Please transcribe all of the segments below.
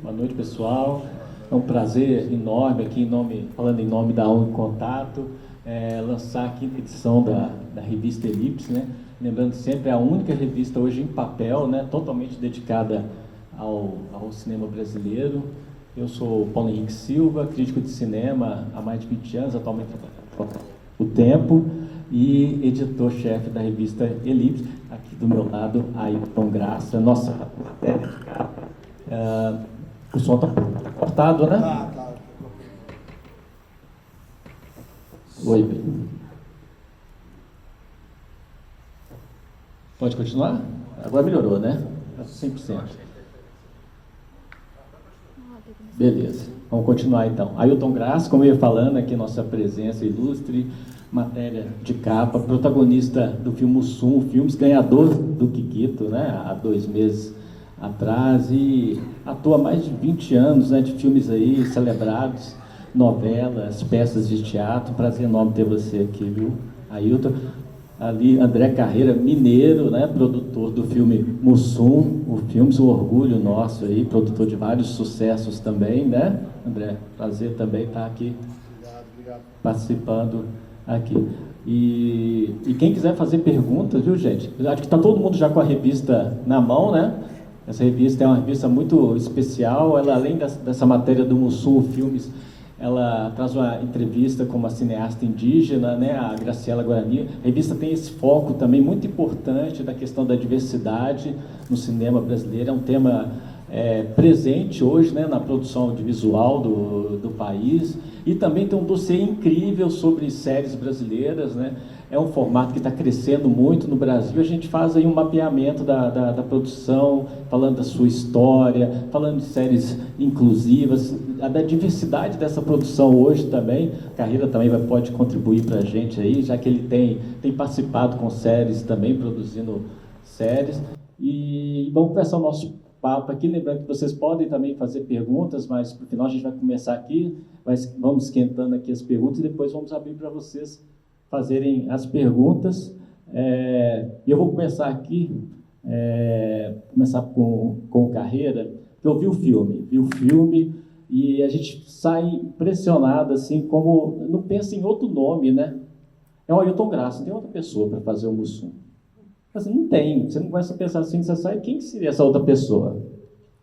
Boa noite, pessoal. É um prazer enorme aqui, falando em nome da ONG Contato, lançar a quinta edição da revista Elipse, né? Lembrando sempre, é a única revista hoje em papel, né? Totalmente dedicada ao cinema brasileiro. Eu sou Paulo Henrique Silva, crítico de cinema há mais de 20 anos, atualmente o Tempo, e editor-chefe da revista Elipse. Aqui do meu lado, Ailton Graça, nossa matéria de capa. O som está cortado, né? Tá. Oi, bem. Pode continuar? Agora melhorou, né? 100%. Beleza, vamos continuar então. Ailton Graça, como eu ia falando, aqui nossa presença ilustre, matéria de capa, protagonista do filme Mussum, filmes ganhador do Kikito, né? Há 2 meses atrás, e atua há mais de 20 anos, né, de filmes aí celebrados, novelas, peças de teatro. Prazer enorme ter você aqui, viu, Ailton? Ali, André Carreira, mineiro, né, produtor do filme Mussum, o filme, o orgulho nosso aí, produtor de vários sucessos também, né, André? Prazer também estar aqui. Obrigado. Participando aqui. E quem quiser fazer perguntas, viu, gente? Acho que está todo mundo já com a revista na mão, né? Essa revista é uma revista muito especial. Ela, além dessa matéria do Mussum Filmes, ela traz uma entrevista com uma cineasta indígena, né, a Graciela Guarani. A revista tem esse foco também muito importante da questão da diversidade no cinema brasileiro. É um tema presente hoje, né, na produção audiovisual do país. E também tem um dossiê incrível sobre séries brasileiras, né? É um formato que está crescendo muito no Brasil. A gente faz aí um mapeamento da produção, falando da sua história, falando de séries inclusivas, da diversidade dessa produção hoje também. A Carreira também pode contribuir para a gente aí, já que ele tem participado com séries também, produzindo séries. E vamos começar o nosso papo aqui, lembrando que vocês podem também fazer perguntas, mas para o final a gente vai começar aqui, vamos esquentando aqui as perguntas e depois vamos abrir para vocês fazerem as perguntas. E eu vou começar aqui, começar com Carreira, que eu vi o filme e a gente sai impressionado, assim, como não pensa em outro nome, né? É o Ailton Graça, não tem outra pessoa para fazer o Mussum. Assim, não tem, você não começa a pensar assim, você sabe quem que seria essa outra pessoa?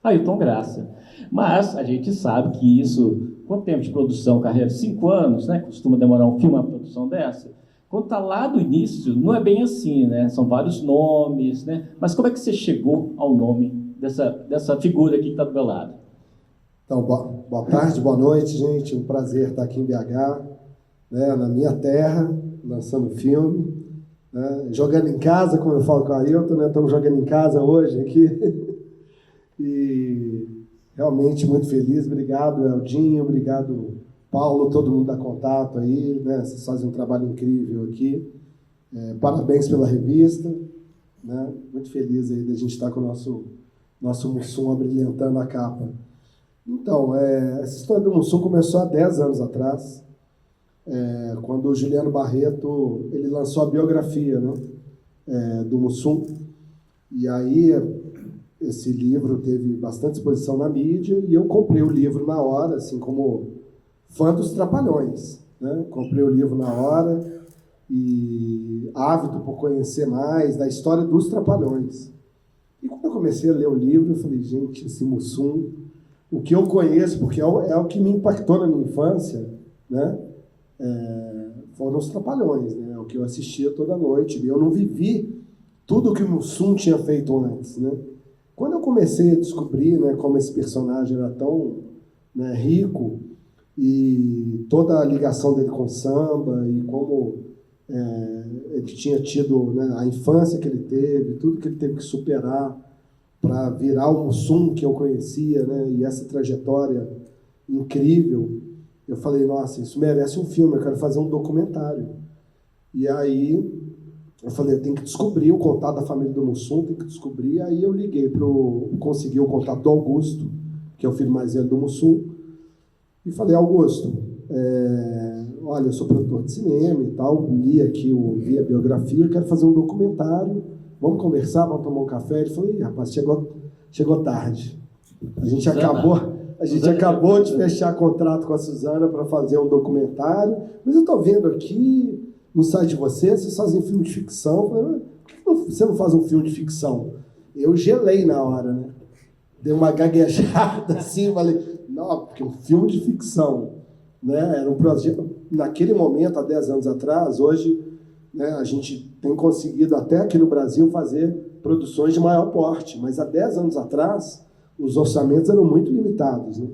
Ailton Graça. Mas a gente sabe que isso, quanto tempo de produção, Carreira? 5 anos, né? Costuma demorar um filme, uma produção dessa. Quando está lá do início, não é bem assim, né? São vários nomes, né? Mas como é que você chegou ao nome dessa figura aqui que está do meu lado? Então, boa tarde, boa noite, gente. Um prazer estar aqui em BH, né, na minha terra, lançando filme. Né, jogando em casa, como eu falo com a Ailton, né? Estamos jogando em casa hoje aqui. E realmente muito feliz. Obrigado, Eldinho. Obrigado, Paulo, todo mundo da Contato aí. Né? Vocês fazem um trabalho incrível aqui. Parabéns pela revista. Né? Muito feliz aí da gente estar com o nosso Mussum abrilhantando a capa. Então, essa história do Mussum começou há 10 anos atrás, quando o Juliano Barreto ele lançou a biografia, né, do Mussum. E aí esse livro teve bastante exposição na mídia e eu comprei o livro na hora, assim como fã dos Trapalhões, né? Comprei o livro na hora e ávido por conhecer mais da história dos Trapalhões. E quando eu comecei a ler o livro, eu falei, gente, esse Mussum, o que eu conheço, porque é o que me impactou na minha infância, né? Foram os Trapalhões, né? O que eu assistia toda noite. E eu não vivi tudo que o Mussum tinha feito antes, né? Quando eu comecei a descobrir, né, como esse personagem era tão, né, rico e toda a ligação dele com samba e como ele tinha tido, né, a infância que ele teve, tudo que ele teve que superar para virar o Mussum que eu conhecia, né, e essa trajetória incrível, eu falei, nossa, isso merece um filme, eu quero fazer um documentário. E aí eu falei, eu tenho que descobrir o contato da família do Mussum, tenho que descobrir. Aí eu liguei consegui o contato do Augusto, que é o filho mais velho do Mussum, e falei, Augusto, olha, eu sou produtor de cinema e tal, vi a biografia, quero fazer um documentário, vamos conversar, vamos tomar um café. Ele falou, rapaz, chegou tarde. A gente A gente acabou de fechar contrato com a Suzana para fazer um documentário, mas eu estou vendo aqui no site de vocês fazem filme de ficção. Eu falei, por que você não faz um filme de ficção? Eu gelei na hora, né? Dei uma gaguejada assim, falei, não, porque um filme de ficção, né? Era um projeto, naquele momento, há 10 anos atrás, hoje, né, a gente tem conseguido até aqui no Brasil fazer produções de maior porte, mas há 10 anos atrás os orçamentos eram muito limitados, né?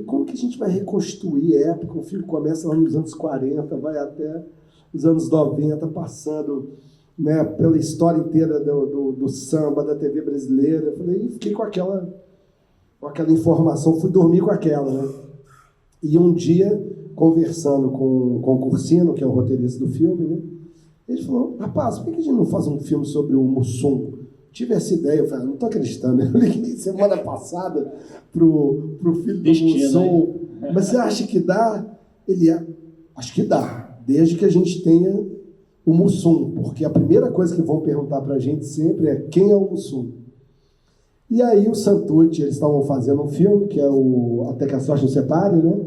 Como que a gente vai reconstruir época? O filme começa lá nos anos 40, vai até os anos 90, passando, né, pela história inteira do samba, da TV brasileira. Eu falei, e fiquei com aquela informação, fui dormir com aquela, né? E um dia, conversando com o Cursino, que é o roteirista do filme, né, ele falou, rapaz, por que a gente não faz um filme sobre o Mussum? Tive essa ideia, eu falei, não estou acreditando. Eu liguei semana passada pro filho do Mussum. Mas você acha que dá? Acho que dá, desde que a gente tenha o Mussum, porque a primeira coisa que vão perguntar para a gente sempre é quem é o Mussum. E aí o Santucci, eles estavam fazendo um filme, que é o Até que a Sorte Nos Separe, né?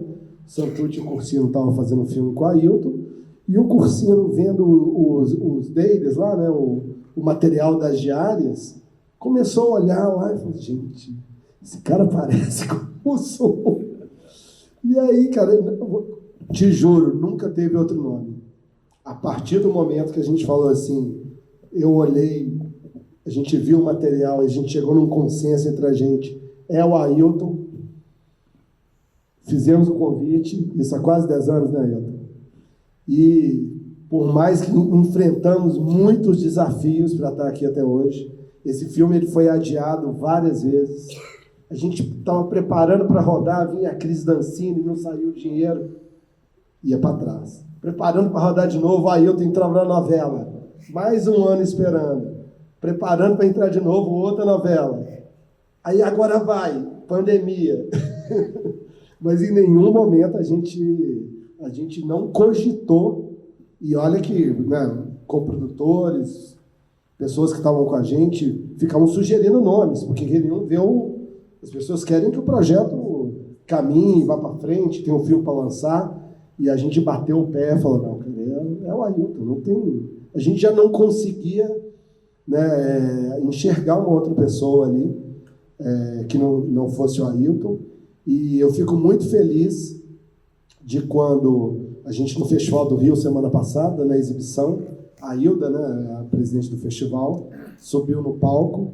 O Santucci e o Cursino estavam fazendo um filme com o Ailton, e o Cursino, vendo os deles lá, né? O material das diárias, começou a olhar lá e falou, gente, esse cara parece com o Mussum. E aí, cara, te juro, nunca teve outro nome. A partir do momento que a gente falou assim, eu olhei, a gente viu o material, a gente chegou num consenso entre a gente, é o Ailton, fizemos o convite, isso há quase 10 anos, né, Ailton? E por mais que enfrentamos muitos desafios para estar aqui até hoje, esse filme ele foi adiado várias vezes. A gente estava preparando para rodar, vinha a crise da Ancine, não saiu o dinheiro, ia para trás. Preparando para rodar de novo, aí eu tenho que entrar na novela. Mais um ano esperando. Preparando para entrar de novo, outra novela. Aí agora vai, pandemia. Mas em nenhum momento a gente não cogitou. E olha que, né, coprodutores, pessoas que estavam com a gente, ficavam sugerindo nomes, porque queriam ver as pessoas querem que o projeto caminhe, vá para frente, tem um filme para lançar, e a gente bateu o pé e falou, não, é o Ailton, não tem... A gente já não conseguia, né, enxergar uma outra pessoa ali, que não fosse o Ailton, e eu fico muito feliz de quando... A gente no Festival do Rio, semana passada, na exibição, a Hilda, né, a presidente do festival, subiu no palco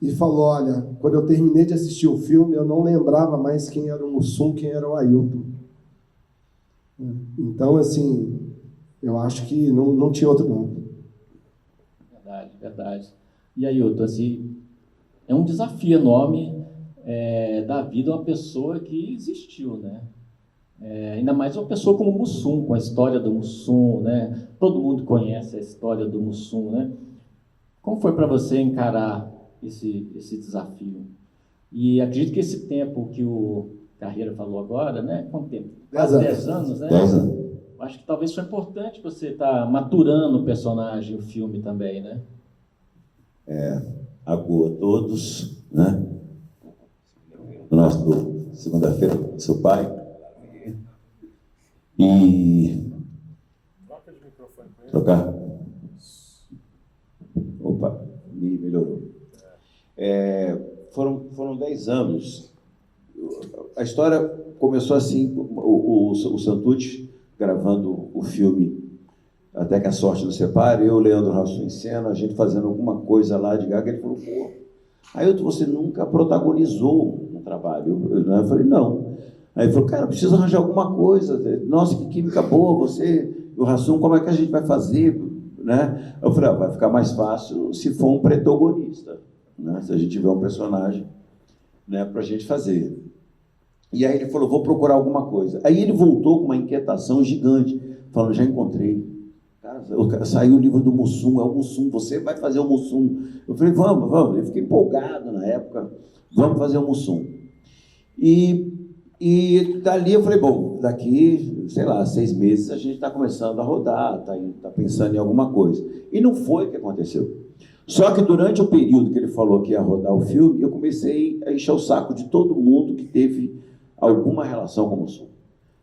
e falou, olha, quando eu terminei de assistir o filme, eu não lembrava mais quem era o Mussum, quem era o Ailton. Então, assim, eu acho que não tinha outro nome. Verdade, verdade. E Ailton, assim, é um desafio enorme da vida uma pessoa que existiu, né? Ainda mais uma pessoa como o Mussum, com a história do Mussum, né? Todo mundo conhece a história do Mussum, né? Como foi para você encarar esse desafio? E acredito que esse tempo que o Carreira falou agora, né? Quanto tempo? Quase 10 anos, né? 10 anos. Acho que talvez foi importante você estar maturando o personagem, o filme também, né? Agua a todos, né? Do segunda-feira, seu pai. E... Troca de microfone com ele. Trocar? Opa, me melhorou. Foram 10 anos. A história começou assim, o Santucci gravando o filme Até que a Sorte Nos Separe, eu, Leandro Hassum em cena, a gente fazendo alguma coisa lá de gaga, ele falou, pô, Ailton, você nunca protagonizou um trabalho. Eu falei, não. Aí ele falou, cara, preciso arranjar alguma coisa. Nossa, que química boa, você e o Hassum, como é que a gente vai fazer? Né? Eu falei, vai ficar mais fácil se for um protagonista, né? Se a gente tiver um personagem, né, para a gente fazer. E aí ele falou, vou procurar alguma coisa. Aí ele voltou com uma inquietação gigante, falando, já encontrei. Cara, saiu o livro do Mussum, é o Mussum, você vai fazer o Mussum. Eu falei, vamos. Eu fiquei empolgado na época, vamos fazer o Mussum. E dali eu falei, bom, daqui, sei lá, 6 meses a gente está começando a rodar, está pensando em alguma coisa. E não foi o que aconteceu. Só que durante o período que ele falou que ia rodar o filme, eu comecei a encher o saco de todo mundo que teve alguma relação com o Mussum.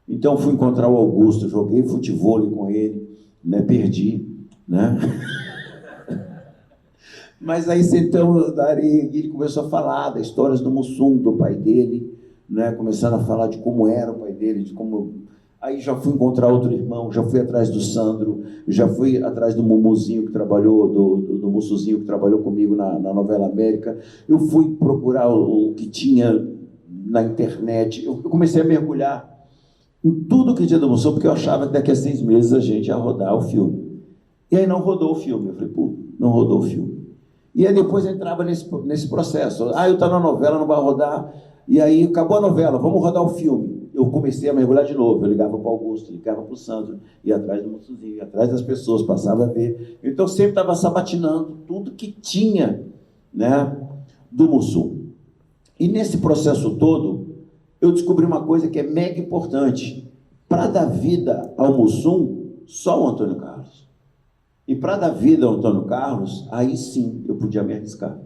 Então, fui encontrar o Augusto, joguei futevôlei com ele, né, perdi, né? Mas aí, então, ele começou a falar das histórias do Mussum, do pai dele, né, começando a falar de como era o pai dele, de como... Aí já fui encontrar outro irmão, já fui atrás do Sandro, já fui atrás do Mumuzinho, que trabalhou, do Mussuzinho, que trabalhou comigo na novela América. Eu fui procurar o que tinha na internet. Eu comecei a mergulhar em tudo que tinha do Mussum, porque eu achava que daqui a 6 meses a gente ia rodar o filme. E aí não rodou o filme. Eu falei, pô, não rodou o filme. E aí depois entrava nesse processo. Eu estou na novela, não vai rodar. E aí acabou a novela, vamos rodar o filme. Eu comecei a mergulhar de novo. Eu ligava para o Augusto, ligava para o Sandro, ia atrás do Mussuzinho, ia atrás das pessoas, passava a ver. Então sempre estava sabatinando tudo que tinha, né, do Mussum. E nesse processo todo, eu descobri uma coisa que é mega importante. Para dar vida ao Mussum, só o Antônio Carlos. E para dar vida ao Antônio Carlos, aí sim eu podia me arriscar.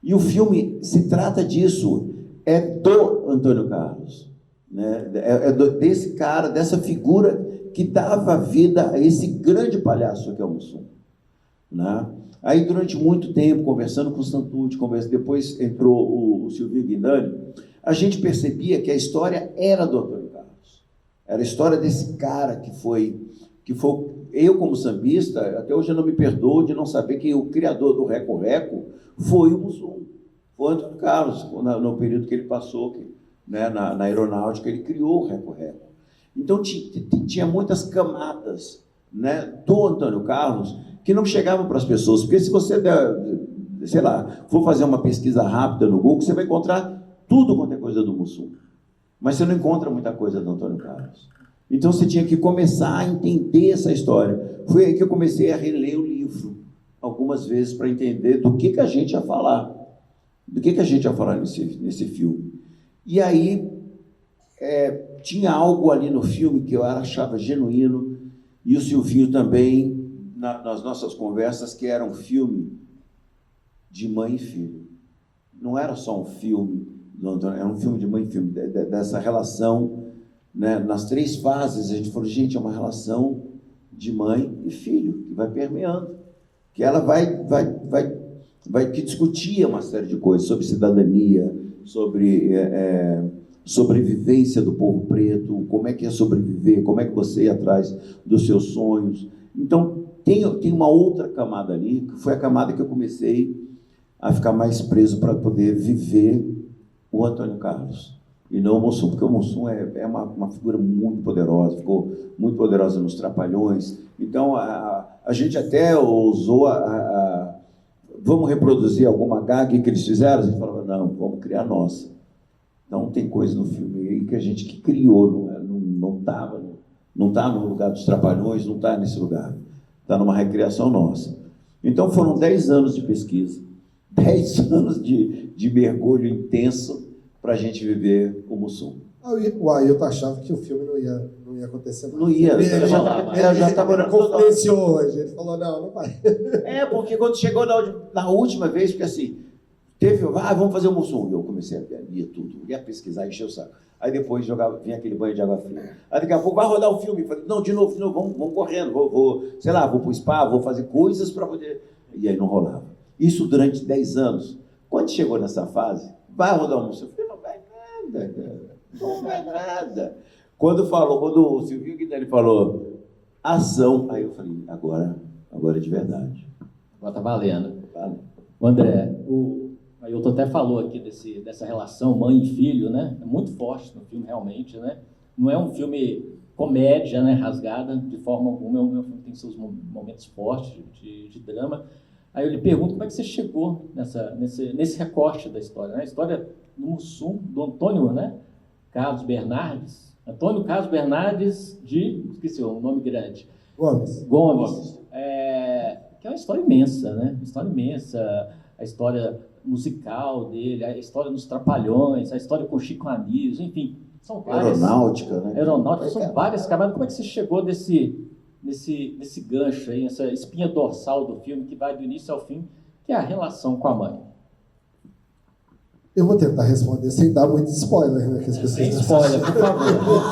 E o filme se trata disso, é do Antônio Carlos, né? Desse cara, dessa figura que dava vida a esse grande palhaço que é o Mussum, né? Aí, durante muito tempo, conversando com o Santucci, depois entrou o Silvio Guindani, a gente percebia que a história era do Antônio Carlos. Era a história desse cara que foi eu, como sambista, até hoje eu não me perdoo de não saber que o criador do Reco Reco foi o Mussum, foi o Antônio Carlos, no período que ele passou, né, na aeronáutica, ele criou o Reco Reco. Então, tinha muitas camadas, né, do Antônio Carlos que não chegavam para as pessoas, porque se você sei lá, for fazer uma pesquisa rápida no Google, você vai encontrar tudo quanto é coisa do Mussum, mas você não encontra muita coisa do Antônio Carlos. Então você tinha que começar a entender essa história. Foi aí que eu comecei a reler o livro algumas vezes para entender do que a gente ia falar, nesse filme. E aí tinha algo ali no filme que eu achava genuíno, e o Silvinho também, nas nossas conversas, que era um filme de mãe e filho. Não era só um filme do Antônio, era um filme de mãe e filho, dessa relação, né? Nas 3 fases, a gente falou, gente, é uma relação de mãe e filho, que vai permeando, que ela vai que discutir uma série de coisas sobre cidadania, sobre sobrevivência do povo preto, como é que é sobreviver, como é que você ir atrás dos seus sonhos. Então, tem uma outra camada ali, que foi a camada que eu comecei a ficar mais preso para poder viver o Antônio Carlos. E não o Mussum, porque o Mussum é uma figura muito poderosa, ficou muito poderosa nos Trapalhões. Então, a gente até usou vamos reproduzir alguma gag que eles fizeram? A gente falava, não, vamos criar a nossa. Então, tem coisa no filme aí que a gente que criou, não está no lugar dos Trapalhões, não está nesse lugar. Está numa recriação nossa. Então, foram 10 anos de pesquisa, 10 anos de mergulho intenso, para a gente viver o Mussum. O Ailton achava que o filme não ia acontecer. Não ia. Ele já estava confidenciou hoje. Ele falou, não vai. Porque quando chegou na última vez, porque assim, vamos fazer o Mussum. Eu comecei a ler tudo, ia pesquisar, encher o saco. Aí depois vinha aquele banho de água fria. Aí daqui a pouco vai rodar o filme. Eu falei, não, de novo, vamos correndo. Vou pro spa, vou fazer coisas para poder... E aí não rolava. Isso durante 10 anos. Quando chegou nessa fase, vai rodar o Mussum. Eu falei, não vai nada. Quando o Silvio Guindani falou ação, aí eu falei, agora é de verdade. Agora tá valendo. Vale. O André, o Ailton até falou aqui dessa relação mãe e filho, né? É muito forte no filme, realmente, né? Não é um filme comédia, né? Rasgada, de forma alguma. É um filme que tem seus momentos fortes de drama. Aí eu lhe pergunto, como é que você chegou nesse recorte da história, né? A história do Mussum, do Antônio, né? Carlos Bernardes. Antônio Carlos Bernardes esqueci o nome grande. Gomes. Que é uma história imensa, né? Uma história imensa. A história musical dele, a história dos Trapalhões, a história com Chico Anísio, enfim. São várias... Aeronáutica, né? São várias camadas. Como é que você chegou nesse gancho aí, essa espinha dorsal do filme que vai do início ao fim, que é a relação com a mãe? Eu vou tentar responder sem dar muito spoiler, né? Que as pessoas Sem spoiler, por favor.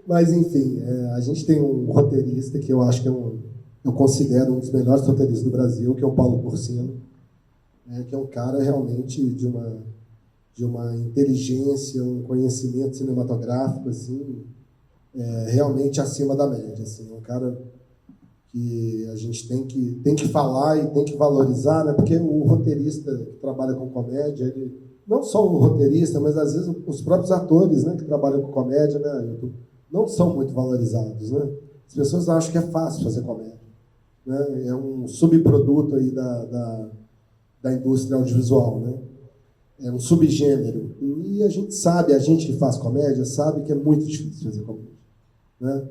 Mas, enfim, a gente tem um roteirista que eu acho que eu considero um dos melhores roteiristas do Brasil, que é o Paulo Porcino, que é um cara realmente de uma inteligência, um conhecimento cinematográfico, assim, realmente acima da média. Assim, é um cara que a gente tem que falar e tem que valorizar, né? Porque o roteirista que trabalha com comédia, ele, não só o roteirista, mas às vezes os próprios atores, né, que trabalham com comédia, né, não são muito valorizados, né? As pessoas acham que é fácil fazer comédia, né? É um subproduto aí da indústria audiovisual, né? É um subgênero. E a gente que faz comédia, sabe que é muito difícil fazer comédia, né?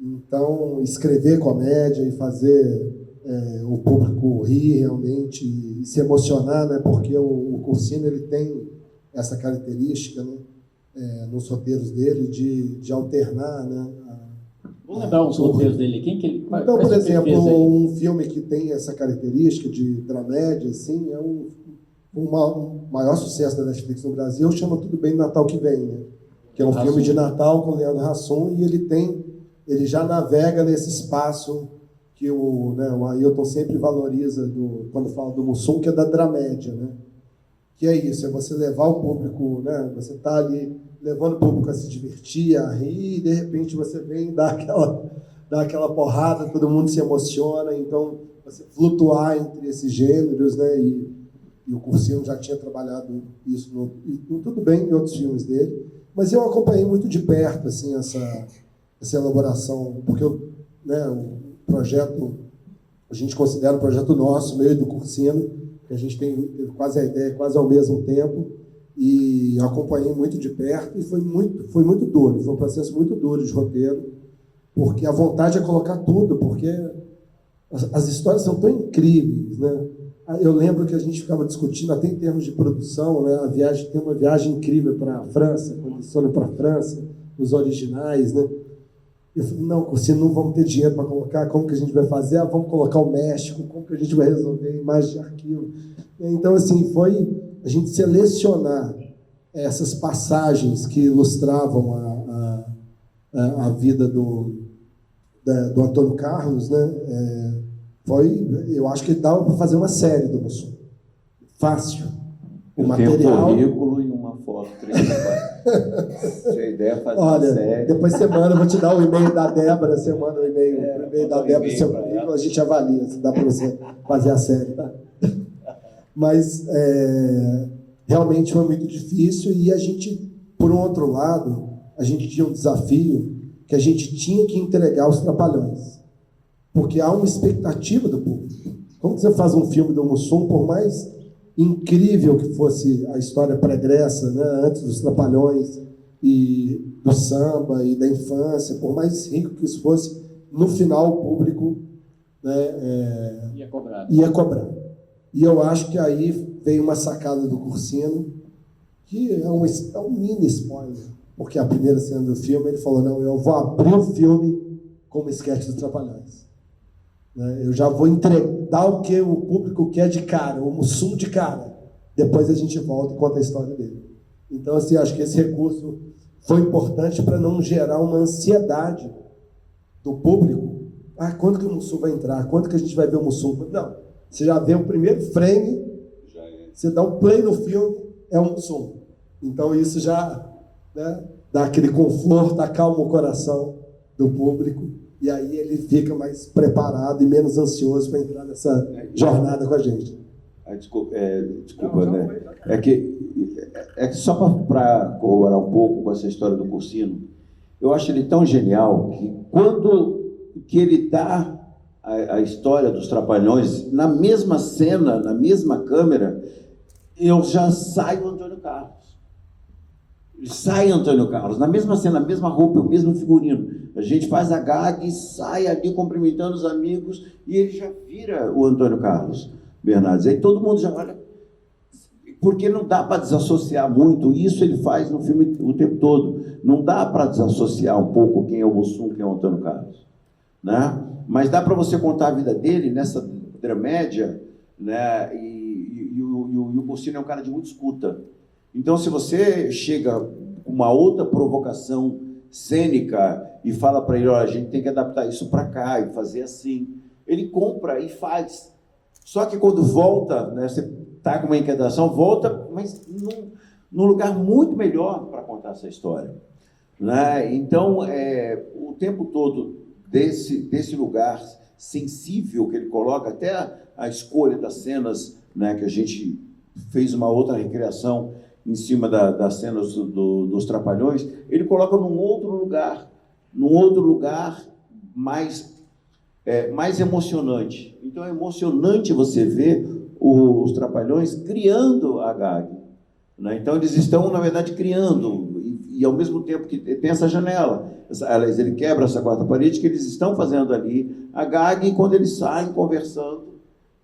Então, escrever comédia e fazer o público rir realmente e se emocionar, né? Porque o Cursino, ele tem essa característica, né? Nos roteiros dele de alternar, né? Vamos lembrar os roteiros dele. Então, por exemplo, um filme que tem essa característica de dramédia, assim, é o maior sucesso da Netflix no Brasil, chama Tudo Bem Natal que Vem, né? Que é um filme de Natal com o Leandro Hassum, e ele já navega nesse espaço que o Ailton sempre valoriza quando fala do Mussum, que é da dramédia, né? Que é isso, é você levar o público, né? Você está ali levando o público a se divertir, a rir, e de repente você vem e dá aquela porrada, todo mundo se emociona, então você flutuar entre esses gêneros, né? E o Cursino já tinha trabalhado isso tudo bem em outros filmes dele, mas eu acompanhei muito de perto assim essa elaboração, porque o projeto, a gente considera um projeto nosso, meio do Cursino, que a gente teve quase a ideia, quase ao mesmo tempo, e acompanhei muito de perto, e foi muito duro, foi um processo muito duro de roteiro, porque a vontade é colocar tudo, porque as histórias são tão incríveis, né? Eu lembro que a gente ficava discutindo, até em termos de produção, né? Tem uma viagem incrível para a França, quando eles foram para a França, os originais, né? Eu falei, não, Cursino, não vamos ter dinheiro para colocar, como que a gente vai fazer? Vamos colocar o México, como que a gente vai resolver imagem de arquivo? Então, assim, foi a gente selecionar essas passagens que ilustravam a vida do Antônio Carlos, né? Eu acho que dava para fazer uma série do Mussum. Fácil. O material... um currículo e uma foto 3x4. Se a ideia é fazer uma série... Depois você manda, eu vou te dar o e-mail da Débora, você manda o e-mail da Débora, seu currículo, a gente avalia se dá para você fazer a série, tá? Mas realmente foi muito difícil, e a gente, por um outro lado, a gente tinha um desafio que a gente tinha que entregar os Trapalhões, porque há uma expectativa do público. Como você faz um filme do Mussum, por mais incrível que fosse a história pregressa, né, antes dos Trapalhões e do samba e da infância, por mais rico que isso fosse, no final o público, né, ia cobrar. E eu acho que aí veio uma sacada do Cursino, que é um mini spoiler, porque a primeira cena do filme ele falou, não, eu vou abrir o filme com uma esquete dos Trapalhões. Eu já vou dar o que o público quer de cara, o Mussum de cara. Depois a gente volta e conta a história dele. Então, assim, acho que esse recurso foi importante para não gerar uma ansiedade do público. Quando que o Mussum vai entrar? Quando que a gente vai ver o Mussum? Não, você já vê o primeiro frame, você dá um play no filme, é o Mussum. Então, isso já, né, dá aquele conforto, acalma o coração do público. E aí ele fica mais preparado e menos ansioso para entrar nessa jornada com a gente. Desculpa, né? É que só para corroborar um pouco com essa história do Cursino, eu acho ele tão genial que quando ele dá a história dos Trapalhões, na mesma cena, na mesma câmera, eu já saio Antônio Carlos. Sai Antônio Carlos, na mesma cena, na mesma roupa, o mesmo figurino. A gente faz a gag e sai ali cumprimentando os amigos e ele já vira o Antônio Carlos Bernardes. Aí todo mundo já olha, porque não dá para desassociar muito. Isso ele faz no filme o tempo todo. Não dá para desassociar um pouco quem é o Mussum, quem é o Antônio Carlos, né? Mas dá para você contar a vida dele nessa dramédia, né? E o Cursino é um cara de muita escuta. Então, se você chega com uma outra provocação cênica e fala para ele, olha, a gente tem que adaptar isso para cá e fazer assim, ele compra e faz. Só que quando volta, né, você está com uma inquietação, volta, mas num lugar muito melhor para contar essa história. Né? Então, o tempo todo desse lugar sensível que ele coloca, até a escolha das cenas, né, que a gente fez uma outra recriação em cima das cenas dos Trapalhões, ele coloca num outro lugar mais emocionante. Então é emocionante você ver os Trapalhões criando a gag. Né? Então eles estão, na verdade, criando, e ao mesmo tempo que tem essa janela, aliás, ele quebra essa quarta parede, que eles estão fazendo ali a gag, e quando eles saem conversando,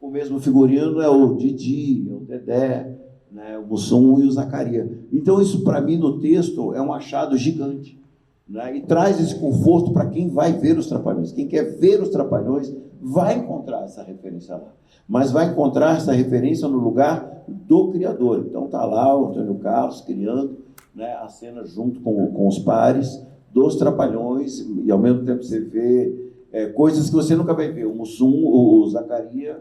o mesmo figurino é o Didi, é o Dedé, né, o Mussum e o Zacarias. Então, isso, para mim, no texto, é um achado gigante. Né, e traz esse conforto para quem vai ver os Trapalhões. Quem quer ver os Trapalhões vai encontrar essa referência lá. Mas vai encontrar essa referência no lugar do criador. Então, está lá o Antônio Carlos criando, né, a cena junto com os pares dos Trapalhões, e, ao mesmo tempo, você vê coisas que você nunca vai ver. O Mussum, o Zacarias,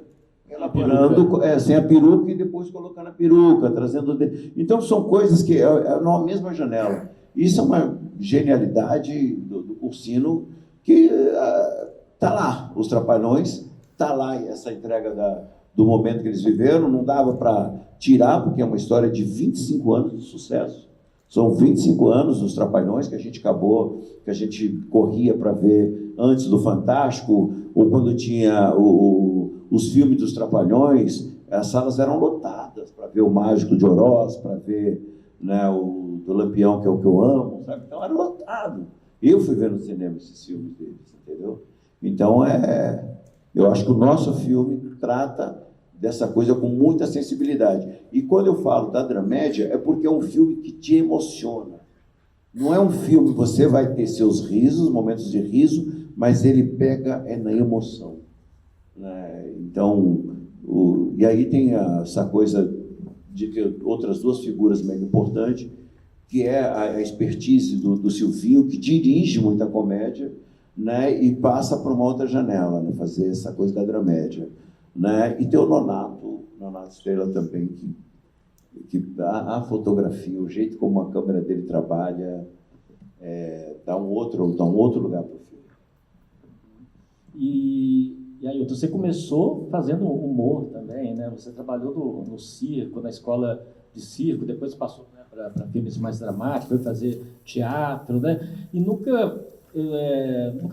elaborando sem a peruca e depois colocando a peruca, trazendo... Então, são coisas que na mesma janela. Isso é uma genialidade do Cursino, que está lá, os Trapalhões, está lá essa entrega do momento que eles viveram, não dava para tirar, porque é uma história de 25 anos de sucesso. São 25 anos dos Trapalhões que a gente corria para ver antes do Fantástico, ou quando tinha os filmes dos Trapalhões, as salas eram lotadas para ver o Mágico de Oroz, para ver, né, o do Lampião, que é o que eu amo, sabe? Então era lotado. Eu fui ver no cinema esses filmes deles, entendeu? Então, eu acho que o nosso filme trata dessa coisa com muita sensibilidade. E quando eu falo da dramédia, é porque é um filme que te emociona. Não é um filme que você vai ter seus risos, momentos de riso, mas ele pega na emoção. Né? Então, e aí tem essa coisa de ter outras duas figuras mega importantes, que é a expertise do Silvinho, que dirige muita comédia, né, e passa por uma outra janela, né, fazer essa coisa da dramédia. Né? E tem o Nonato Estrela também, que a fotografia, o jeito como a câmera dele trabalha, dá um outro lugar para o filme. E aí, você começou fazendo humor também, né? Você trabalhou no circo, na escola de circo, depois passou, né, para filmes mais dramáticos, foi fazer teatro, né? E nunca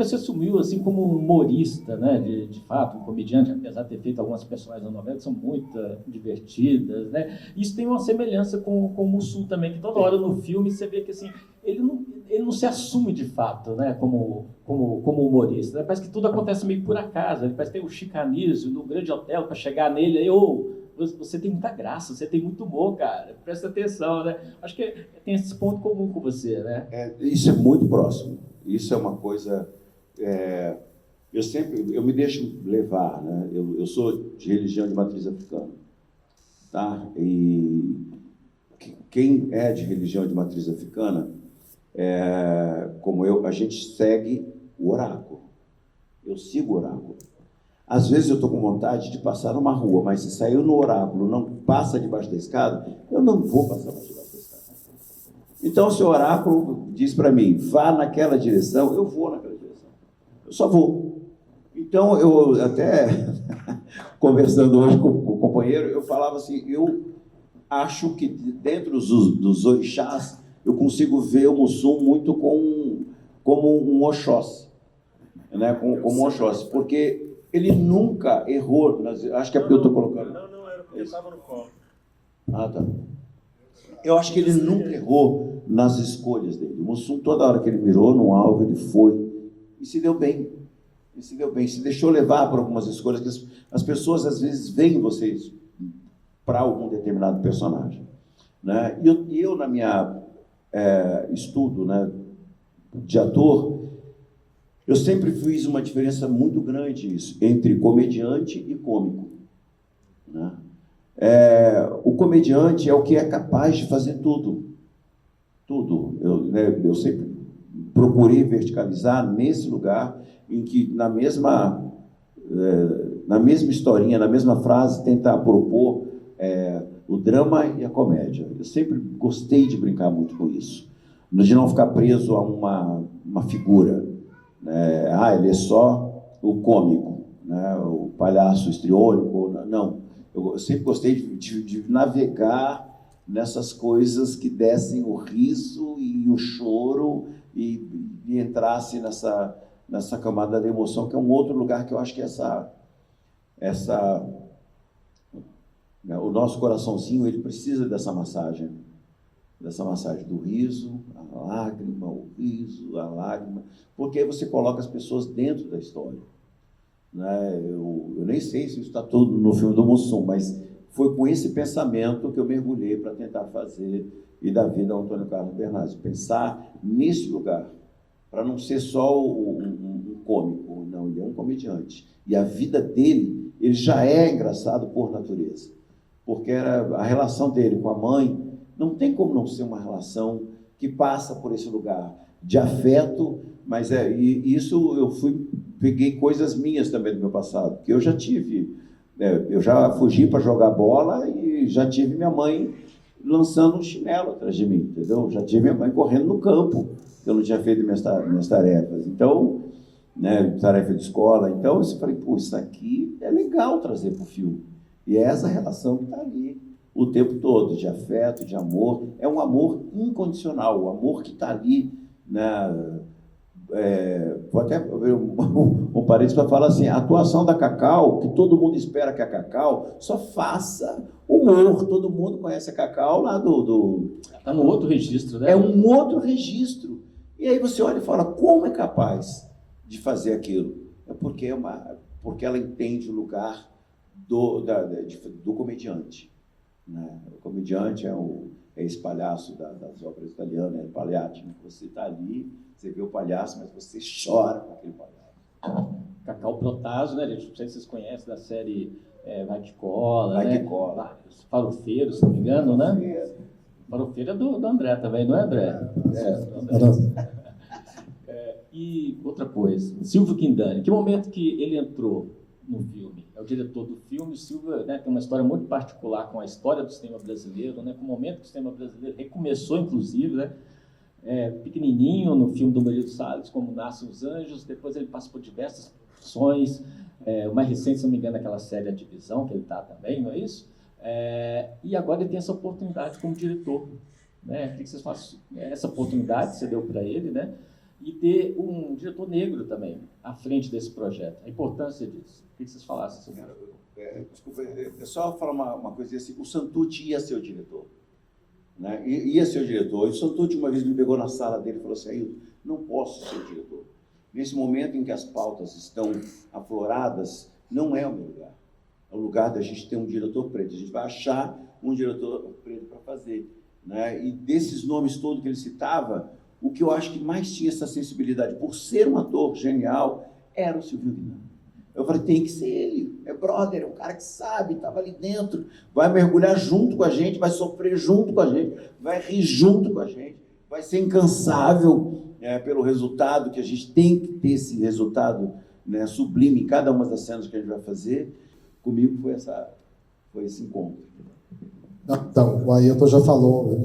se assumiu assim como um humorista, né? De fato, um comediante, apesar de ter feito algumas personagens na novela que são muito divertidas, né? Isso tem uma semelhança com o Mussum também, que toda hora no filme você vê que assim, ele não se assume de fato, né, como humorista. Né? Parece que tudo acontece meio por acaso. Ele parece que tem o Chicanísio no Grande Hotel para chegar nele. Aí, você tem muita graça, você tem muito humor, cara. Presta atenção, né? Acho que tem esse ponto comum com você, né? Isso é muito próximo. Isso é uma coisa... eu me deixo levar, né? Eu sou de religião de matriz africana, tá? E quem é de religião de matriz africana, como eu, a gente segue o oráculo. Eu sigo o oráculo. Às vezes eu estou com vontade de passar numa rua, mas se saiu no oráculo, não passa debaixo da escada, eu não vou passar mais debaixo da escada. Então, se o oráculo diz para mim, vá naquela direção, eu vou naquela direção. Eu só vou. Então, eu até, conversando hoje com o companheiro, eu falava assim, eu acho que dentro dos orixás, eu consigo ver o Mussum muito como um Oxóssi, né? Como um Oxóssi, porque ele nunca errou. Acho que é porque eu estou colocando. Não, era porque estava no colo. Ah, tá. Eu acho que ele nunca errou nas escolhas dele. O Mussum, toda hora que ele mirou num alvo, ele foi e se deu bem. Se deixou levar por algumas escolhas que as pessoas, às vezes, veem vocês para algum determinado personagem. Né? E eu na minha estudo, né, de ator, eu sempre fiz uma diferença muito grande entre comediante e cômico. Né? O comediante é o que é capaz de fazer tudo. Tudo. Eu sempre procurei verticalizar nesse lugar em que, na mesma historinha, na mesma frase, tentar propor o drama e a comédia. Eu sempre gostei de brincar muito com isso, de não ficar preso a uma figura. Né? Ele é só o cômico, né? O palhaço histriônico. Não. Eu sempre gostei de navegar nessas coisas que dessem o riso e o choro e entrasse nessa camada da emoção, que é um outro lugar que eu acho que o nosso coraçãozinho, ele precisa dessa massagem do riso, a lágrima, o riso, a lágrima, porque aí você coloca as pessoas dentro da história. Né? Eu nem sei se isso está tudo no filme do Mussum, mas foi com esse pensamento que eu mergulhei para tentar fazer e dar vida ao Antônio Carlos Bernardes, pensar nesse lugar, para não ser só um cômico, não, ele é um comediante. E a vida dele, ele já é engraçado por natureza, porque era a relação dele com a mãe, não tem como não ser uma relação que passa por esse lugar de afeto, mas e isso eu peguei coisas minhas também do meu passado, porque eu já tive, eu já fugi para jogar bola e já tive minha mãe lançando um chinelo atrás de mim, entendeu? Já tive minha mãe correndo no campo, eu não tinha feito minhas tarefas, então, né, tarefa de escola, então eu falei, isso aqui é legal trazer para o filme, e é essa relação que está ali o tempo todo, de afeto, de amor, é um amor incondicional, o amor que está ali, né? Vou até abrir um parênteses para falar assim, a atuação da Cacau, que todo mundo espera que a Cacau só faça humor, todo mundo conhece a Cacau lá Está no outro registro, né? É um outro registro. E aí você olha e fala, como é capaz de fazer aquilo? Porque ela entende o lugar do comediante. Né? O comediante é esse palhaço das óperas italianas, Pagliacci, você está ali, você vê o palhaço, mas você chora com aquele palhaço. Cacau Protásio, né, gente? Não sei se vocês conhecem da série Vai que Cola, Vai né? que Cola. Os Farofeiros, se não me engano, né? Farofeiro é do André também, não é, André? E outra coisa, Silvio Quindani, que momento que ele entrou no filme? É o diretor do filme. O Silvio, né, tem uma história muito particular com a história do cinema brasileiro, né, com o momento que o cinema brasileiro recomeçou, inclusive, né, pequenininho no filme do Murilo Salles, como Nascem os Anjos. Depois ele passou por diversas produções, o mais recente, se não me engano, aquela série A Divisão, que ele está também, não é isso? E agora ele tem essa oportunidade como diretor. Né? O que vocês fazem? Essa oportunidade que você deu para ele, né? E ter um diretor negro também à frente desse projeto. A importância disso. O que vocês falassem sobre isso? Desculpa, é só falar uma coisa assim, o Santucci ia ser o diretor. Né? Ia ser o diretor. E o Santucci uma vez me pegou na sala dele e falou assim, Ailton, não posso ser o diretor. Nesse momento em que as pautas estão afloradas, não é o meu lugar. É o lugar da gente ter um diretor preto. A gente vai achar um diretor preto para fazer. Né? E desses nomes todos que ele citava, o que eu acho que mais tinha essa sensibilidade, por ser um ator genial, era o Silvio Quindani. Eu falei, tem que ser ele, é brother, é um cara que sabe, estava ali dentro, vai mergulhar junto com a gente, vai sofrer junto com a gente, vai rir junto com a gente, vai ser incansável pelo resultado, que a gente tem que ter esse resultado, né, sublime em cada uma das cenas que a gente vai fazer. Comigo foi esse encontro. Então, o Ailton já falou,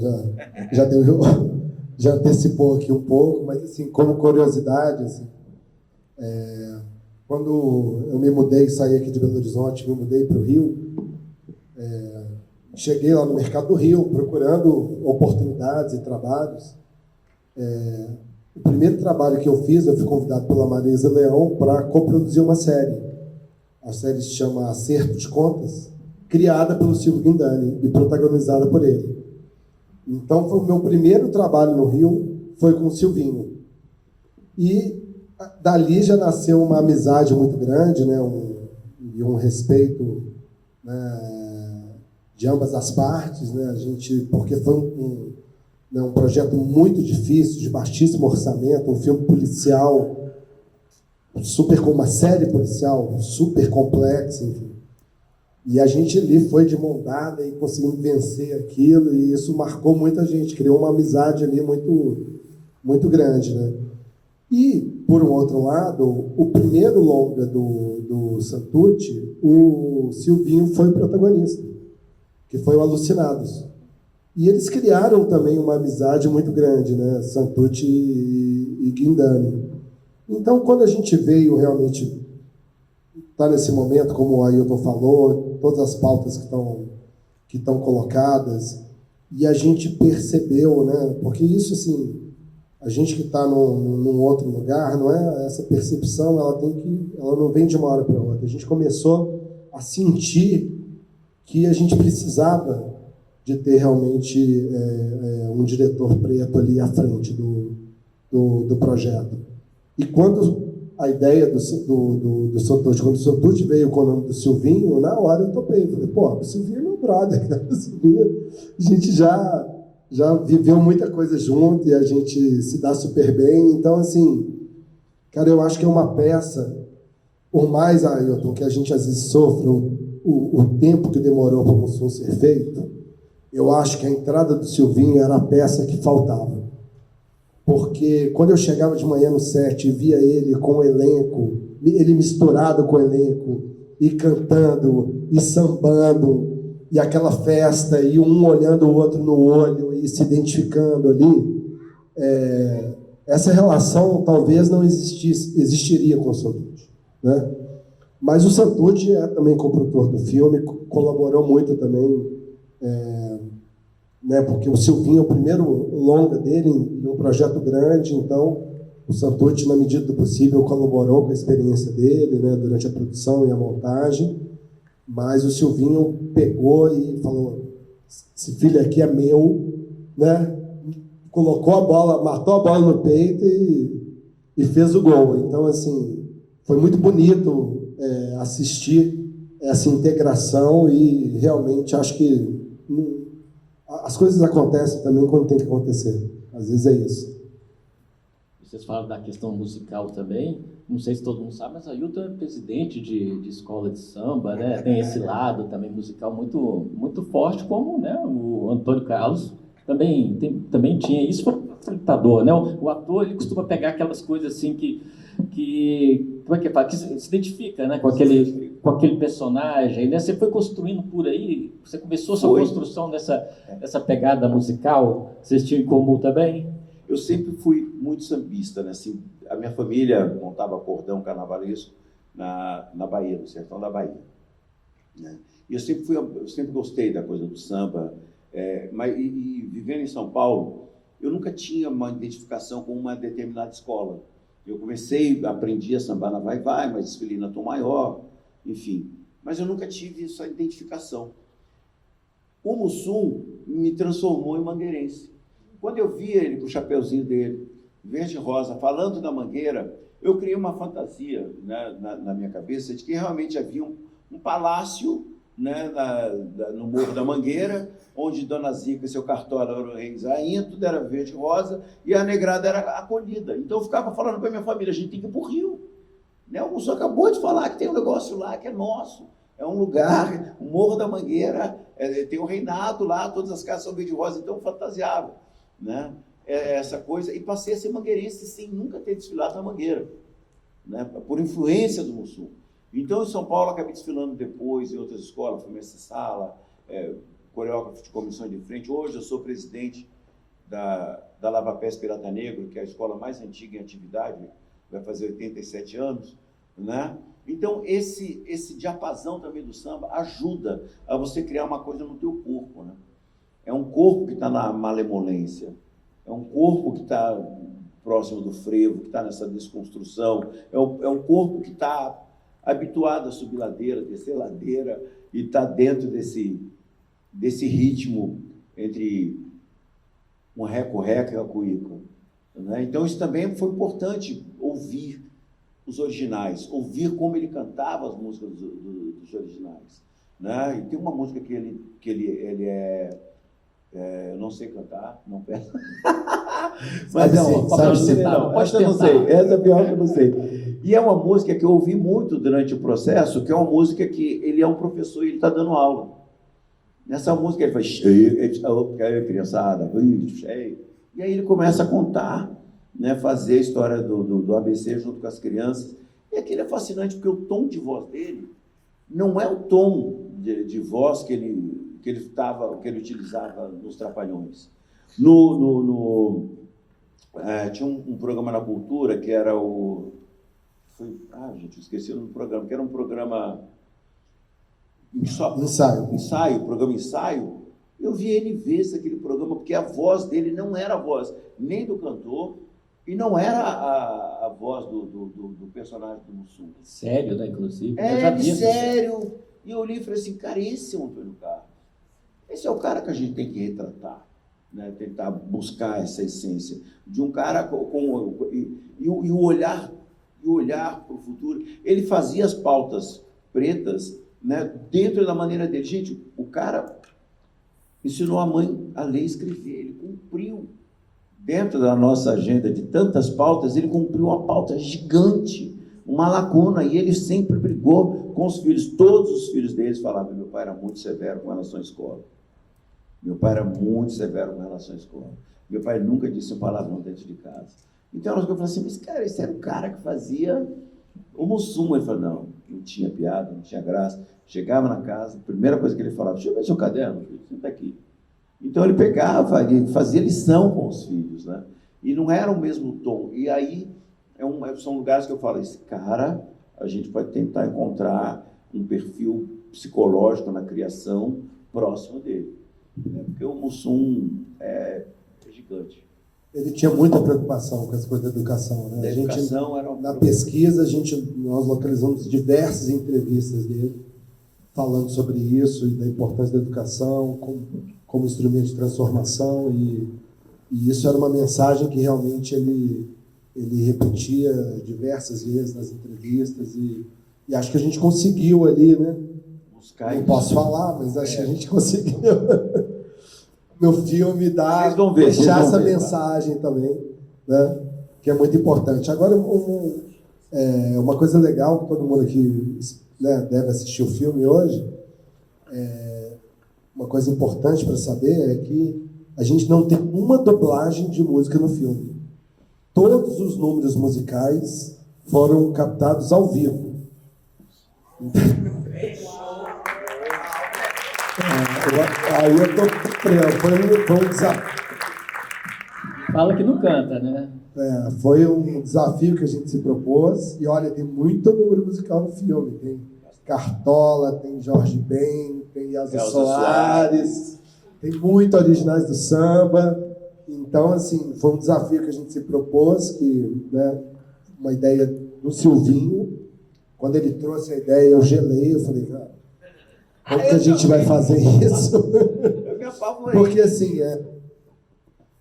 já antecipou aqui um pouco, mas assim, como curiosidade, assim, quando eu me mudei, saí aqui de Belo Horizonte, me mudei para o Rio, cheguei lá no Mercado do Rio, procurando oportunidades e trabalhos. O primeiro trabalho que eu fiz, eu fui convidado pela Marisa Leão para coproduzir uma série. A série se chama Acerto de Contas, criada pelo Silvio Quindani e protagonizada por ele. Então, foi o meu primeiro trabalho no Rio, foi com o Silvinho. E dali já nasceu uma amizade muito grande, né, e um respeito, né, de ambas as partes, né, porque foi um projeto muito difícil, de baixíssimo orçamento, um filme policial, com uma série policial super complexa, enfim. E a gente ali foi de mão dada e conseguimos vencer aquilo, e isso marcou muita gente, criou uma amizade ali muito, muito grande, né? E, por um outro lado, o primeiro longa do Santucci, o Silvinho foi o protagonista, que foi o Alucinados. E eles criaram também uma amizade muito grande, né? Santucci e Guindani. Então, quando a gente veio realmente estar nesse momento, como o Ailton falou, todas as pautas que estão colocadas, e a gente percebeu, né? Porque isso, assim, a gente que está num outro lugar, não é? Essa percepção, ela não vem de uma hora para outra. A gente começou a sentir que a gente precisava de ter realmente um diretor preto ali à frente do projeto. E quando a ideia do Santucci, quando o Santucci veio com o nome do Silvinho, na hora eu topei. Falei, pô, o Silvinho é meu brother, cara. O Silvinho, a gente já viveu muita coisa junto e a gente se dá super bem. Então, assim, cara, eu acho que é uma peça, por mais, Ailton, que a gente às vezes sofre o tempo que demorou para o Mussum ser feito, eu acho que a entrada do Silvinho era a peça que faltava. Porque quando eu chegava de manhã no set e via ele com o elenco, ele misturado com o elenco, e cantando, e sambando, e aquela festa, e um olhando o outro no olho, e se identificando ali, essa relação talvez não existiria com o Santucci, né? Mas o Santucci é também compositor do filme, colaborou muito também, né, porque o Silvinho é o primeiro longa dele em um projeto grande, então o Santucci, na medida do possível, colaborou com a experiência dele, né, durante a produção e a montagem, mas o Silvinho pegou e falou, esse filho aqui é meu, né, colocou a bola, matou a bola no peito e fez o gol. Então, assim, foi muito bonito assistir essa integração e realmente acho que as coisas acontecem também quando tem que acontecer. Às vezes é isso. Vocês falam da questão musical também. Não sei se todo mundo sabe, mas a Ailton é presidente de escola de samba, né? Tem esse lado também musical muito, muito forte, como, né, o Antônio Carlos também tinha isso, foi um facilitador, né? O ator, ele costuma pegar aquelas coisas assim que como é que fala? Que se identifica, né, com aquele personagem, né? Você foi construindo por aí, você começou a sua construção dessa pegada musical, vocês tinham em comum também? Eu sempre fui muito sambista, né? Assim, a minha família montava cordão carnavalesco na Bahia, no sertão da Bahia, né? E eu sempre gostei da coisa do samba, mas vivendo em São Paulo, eu nunca tinha uma identificação com uma determinada escola. Eu aprendi a sambar na Vai-Vai, mas desfilei na Tom Maior, enfim. Mas eu nunca tive essa identificação. O Mussum me transformou em mangueirense. Quando eu via ele com o chapeuzinho dele, verde e rosa, falando da Mangueira, eu criei uma fantasia, né, na minha cabeça de que realmente havia um palácio, né, no Morro da Mangueira, onde Dona Zica e seu cartola eram reis rainha, tudo era verde e rosa, e a negrada era acolhida. Então eu ficava falando para a minha família, a gente tem que ir para o Rio. Né? O Mussum acabou de falar que tem um negócio lá que é nosso. É um lugar, o Morro da Mangueira, tem um reinado lá, todas as casas são verde e rosa, então eu fantasiava, né? Essa coisa, e passei a ser mangueirense sem nunca ter desfilado na Mangueira, né? Por influência do Mussum. Então, em São Paulo, acabei desfilando depois em outras escolas, fui mestre sala, coreógrafo de comissão de frente. Hoje eu sou presidente da Lava Pés Pirata Negro, que é a escola mais antiga em atividade, vai fazer 87 anos, né? Então, esse diapasão também do samba ajuda a você criar uma coisa no teu corpo, né? É um corpo que está na malemolência, é um corpo que está próximo do frevo, que está nessa desconstrução, é um corpo que está habituado a subir ladeira, descer ladeira, e está dentro desse ritmo entre um reco-reco e a cuíca, né? Então, isso também foi importante, ouvir os originais, ouvir como ele cantava as músicas dos originais, né? E tem uma música que ele eu não sei cantar, não peço, Mas é sim, uma sabe essa sim. não, essa eu não sei, essa é pior que eu não sei. E é uma música que eu ouvi muito durante o processo, que é uma música que ele é um professor e ele está dando aula. Nessa música ele faz cheio, criançada, cheio. E aí ele começa a contar, né, fazer a história do ABC junto com as crianças. E aquilo é fascinante, porque o tom de voz dele não é o tom de voz que ele utilizava nos Trapalhões. Tinha um programa na Cultura que era o... gente, eu esqueci o nome do programa, que era um programa... Programa Ensaio. Eu vi ele ver aquele programa, porque a voz dele não era a voz nem do cantor e não era a voz do personagem do Mussum. Sério, né, inclusive? Sério. E eu olhei e falei assim, cara, esse é o Antônio Carlos. Esse é o cara que a gente tem que retratar, né? Tentar buscar essa essência de um cara e o olhar para o futuro. Ele fazia as pautas pretas, né, dentro da maneira dele. Gente, o cara ensinou a mãe a ler e escrever, ele cumpriu. Dentro da nossa agenda de tantas pautas, ele cumpriu uma pauta gigante, uma lacuna, e ele sempre brigou com os filhos. Todos os filhos deles falavam, meu pai era muito severo com relação à escola. Meu pai era muito severo com relação à escola. Meu pai nunca disse um palavrão dentro de casa. Então, eu falei assim, mas cara, esse era o cara que fazia o Mussum. Ele falou, não tinha piada, não tinha graça. Chegava na casa, a primeira coisa que ele falava, deixa eu ver seu caderno, filho, senta aqui. Então, ele pegava, ele fazia lição com os filhos, né? E não era o mesmo tom. E aí, são lugares que eu falo, esse cara, a gente pode tentar encontrar um perfil psicológico na criação próximo dele. Né? Porque o Mussum é gigante. Ele tinha muita preocupação com as coisas da educação, né? Na pesquisa, nós localizamos diversas entrevistas dele falando sobre isso e da importância da educação como instrumento de transformação, e isso era uma mensagem que realmente ele repetia diversas vezes nas entrevistas, e acho que a gente conseguiu ali, né? Não posso falar, mas acho que a gente conseguiu no filme deixar essa mensagem também, né? Que é muito importante. Agora, uma coisa legal que todo mundo aqui, né, deve assistir o filme hoje, uma coisa importante para saber é que a gente não tem uma dublagem de música no filme. Todos os números musicais foram captados ao vivo. Aí eu tô foi um desafio. Fala que não canta, né? Foi um desafio que a gente se propôs. E olha, tem muito número musical no filme. Tem Cartola, tem Jorge Ben, tem Elza Soares, tem muito originais do samba. Então, assim, foi um desafio que a gente se propôs, né, uma ideia do Silvinho. Quando ele trouxe a ideia, eu gelei, eu falei, cara, como que a gente vai fazer isso? Eu me apavorei. Porque, assim,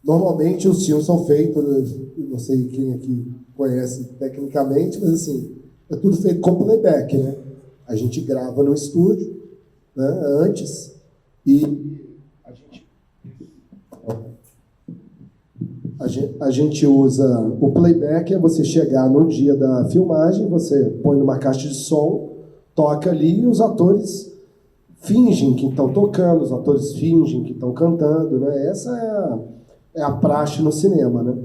normalmente os filmes são feitos, não sei quem aqui conhece tecnicamente, mas, assim, é tudo feito com playback, né? A gente grava no estúdio, né, antes, e a gente usa o playback, é você chegar no dia da filmagem, você põe numa caixa de som, toca ali e os atores fingem que estão tocando, os atores fingem que estão cantando, né? Essa é a praxe no cinema, né?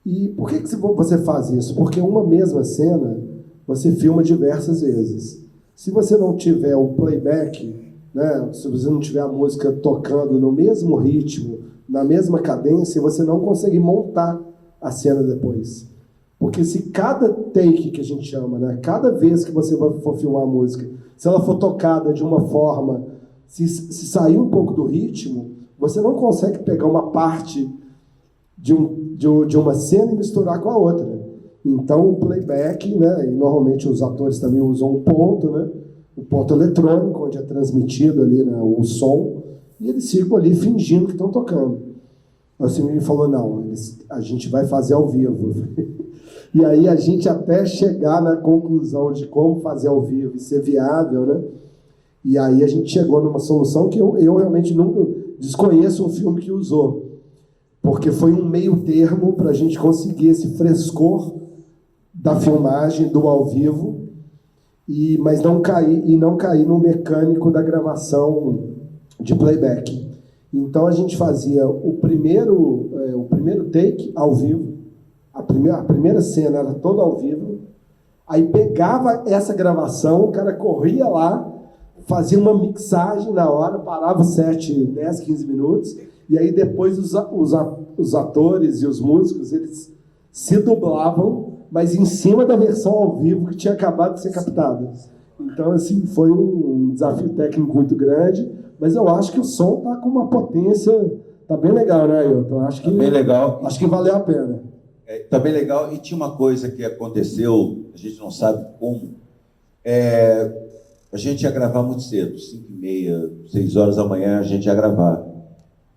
E por que você faz isso? Porque uma mesma cena você filma diversas vezes. Se você não tiver o playback, né? Se você não tiver a música tocando no mesmo ritmo, na mesma cadência, você não consegue montar a cena depois. Porque se cada take que a gente chama, né? Cada vez que você for filmar a música, se ela for tocada de uma forma, se sair um pouco do ritmo, você não consegue pegar uma parte de uma cena e misturar com a outra. Então, o playback, né, e normalmente os atores também usam um ponto, né, um ponto eletrônico, onde é transmitido ali, né, o som, e eles ficam ali fingindo que estão tocando. O Silvinho falou, não, a gente vai fazer ao vivo. E aí a gente até chegar na conclusão de como fazer ao vivo e ser viável, né? E aí a gente chegou numa solução que eu realmente nunca desconheço um filme que usou. porque foi um meio termo para a gente conseguir esse frescor da filmagem, do ao vivo, mas não cair no mecânico da gravação de playback. Então a gente fazia o primeiro take ao vivo, a primeira cena era toda ao vivo, aí pegava essa gravação, o cara corria lá, fazia uma mixagem na hora, parava o set 10, 15 minutos, e aí depois os atores e os músicos, eles se dublavam, mas em cima da versão ao vivo que tinha acabado de ser captada. Então, assim, foi um desafio técnico muito grande, mas eu acho que o som tá com uma potência, tá bem legal, né, Ailton? Acho que, tá bem legal. Acho que valeu a pena. Tá bem legal. E tinha uma coisa que aconteceu, a gente não sabe como, a gente ia gravar muito cedo, 5h30, 6 horas da manhã a gente ia gravar.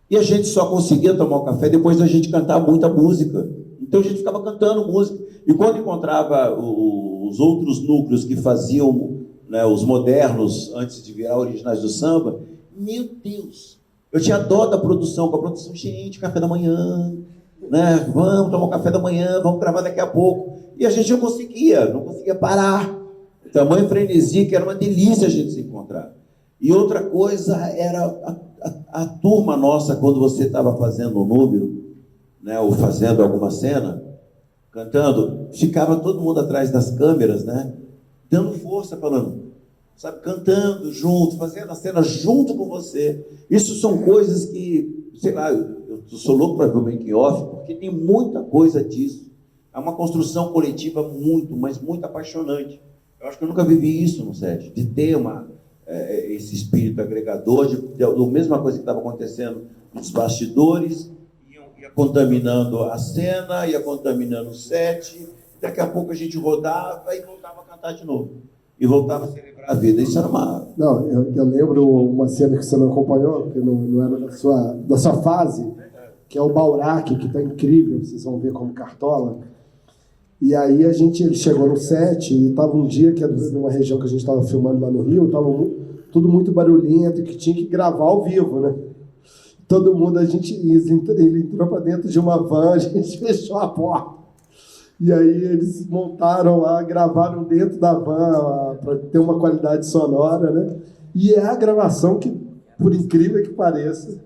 E a gente só conseguia tomar o café depois da gente cantar muita música. Então a gente ficava cantando música. E quando encontrava os outros núcleos que faziam, né, os modernos, antes de virar originais do samba, meu Deus, eu tinha dó da produção, com a produção, gente, café da manhã, né, vamos tomar um café da manhã, vamos gravar daqui a pouco. E a gente não conseguia parar. Tamanho frenesia, que era uma delícia a gente se encontrar. E outra coisa era a turma nossa, quando você estava fazendo um número, né, ou fazendo alguma cena, cantando, ficava todo mundo atrás das câmeras, né, dando força, falando, sabe, cantando junto, fazendo a cena junto com você. Isso são coisas que, sei lá, eu sou louco para ver o making off, porque tem muita coisa disso. É uma construção coletiva muito, mas muito apaixonante. Eu acho que eu nunca vivi isso no set, de ter esse espírito agregador, da mesma coisa que estava acontecendo nos bastidores, ia contaminando a cena, ia contaminando o set, daqui a pouco a gente rodava e voltava a cantar de novo. E voltava a celebrar a vida. Isso era uma... Não, eu lembro uma cena que você não acompanhou, porque não era da sua fase, que é o Bauraque, que está incrível, vocês vão ver como cartola. E aí ele chegou no set e estava um dia que numa região que a gente estava filmando lá no Rio, estava tudo muito barulhento, que tinha que gravar ao vivo, né? Todo mundo, ele entrou para dentro de uma van, a gente fechou a porta. E aí eles montaram lá, gravaram dentro da van para ter uma qualidade sonora, né? E é a gravação que, por incrível que pareça,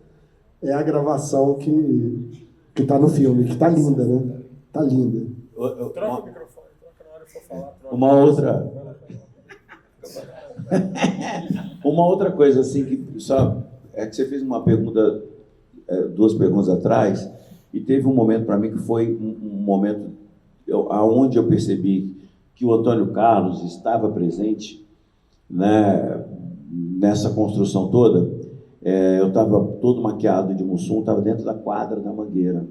é a gravação que está no filme, que está linda, né? Está linda. Troca o microfone, troca na hora que for falar. Uma outra coisa, assim, que só é que você fez uma pergunta, 2 perguntas atrás, e teve um momento para mim que foi um momento aonde eu percebi que o Antônio Carlos estava presente, né, nessa construção toda. Eu estava todo maquiado de Mussum, estava dentro da quadra da Mangueira,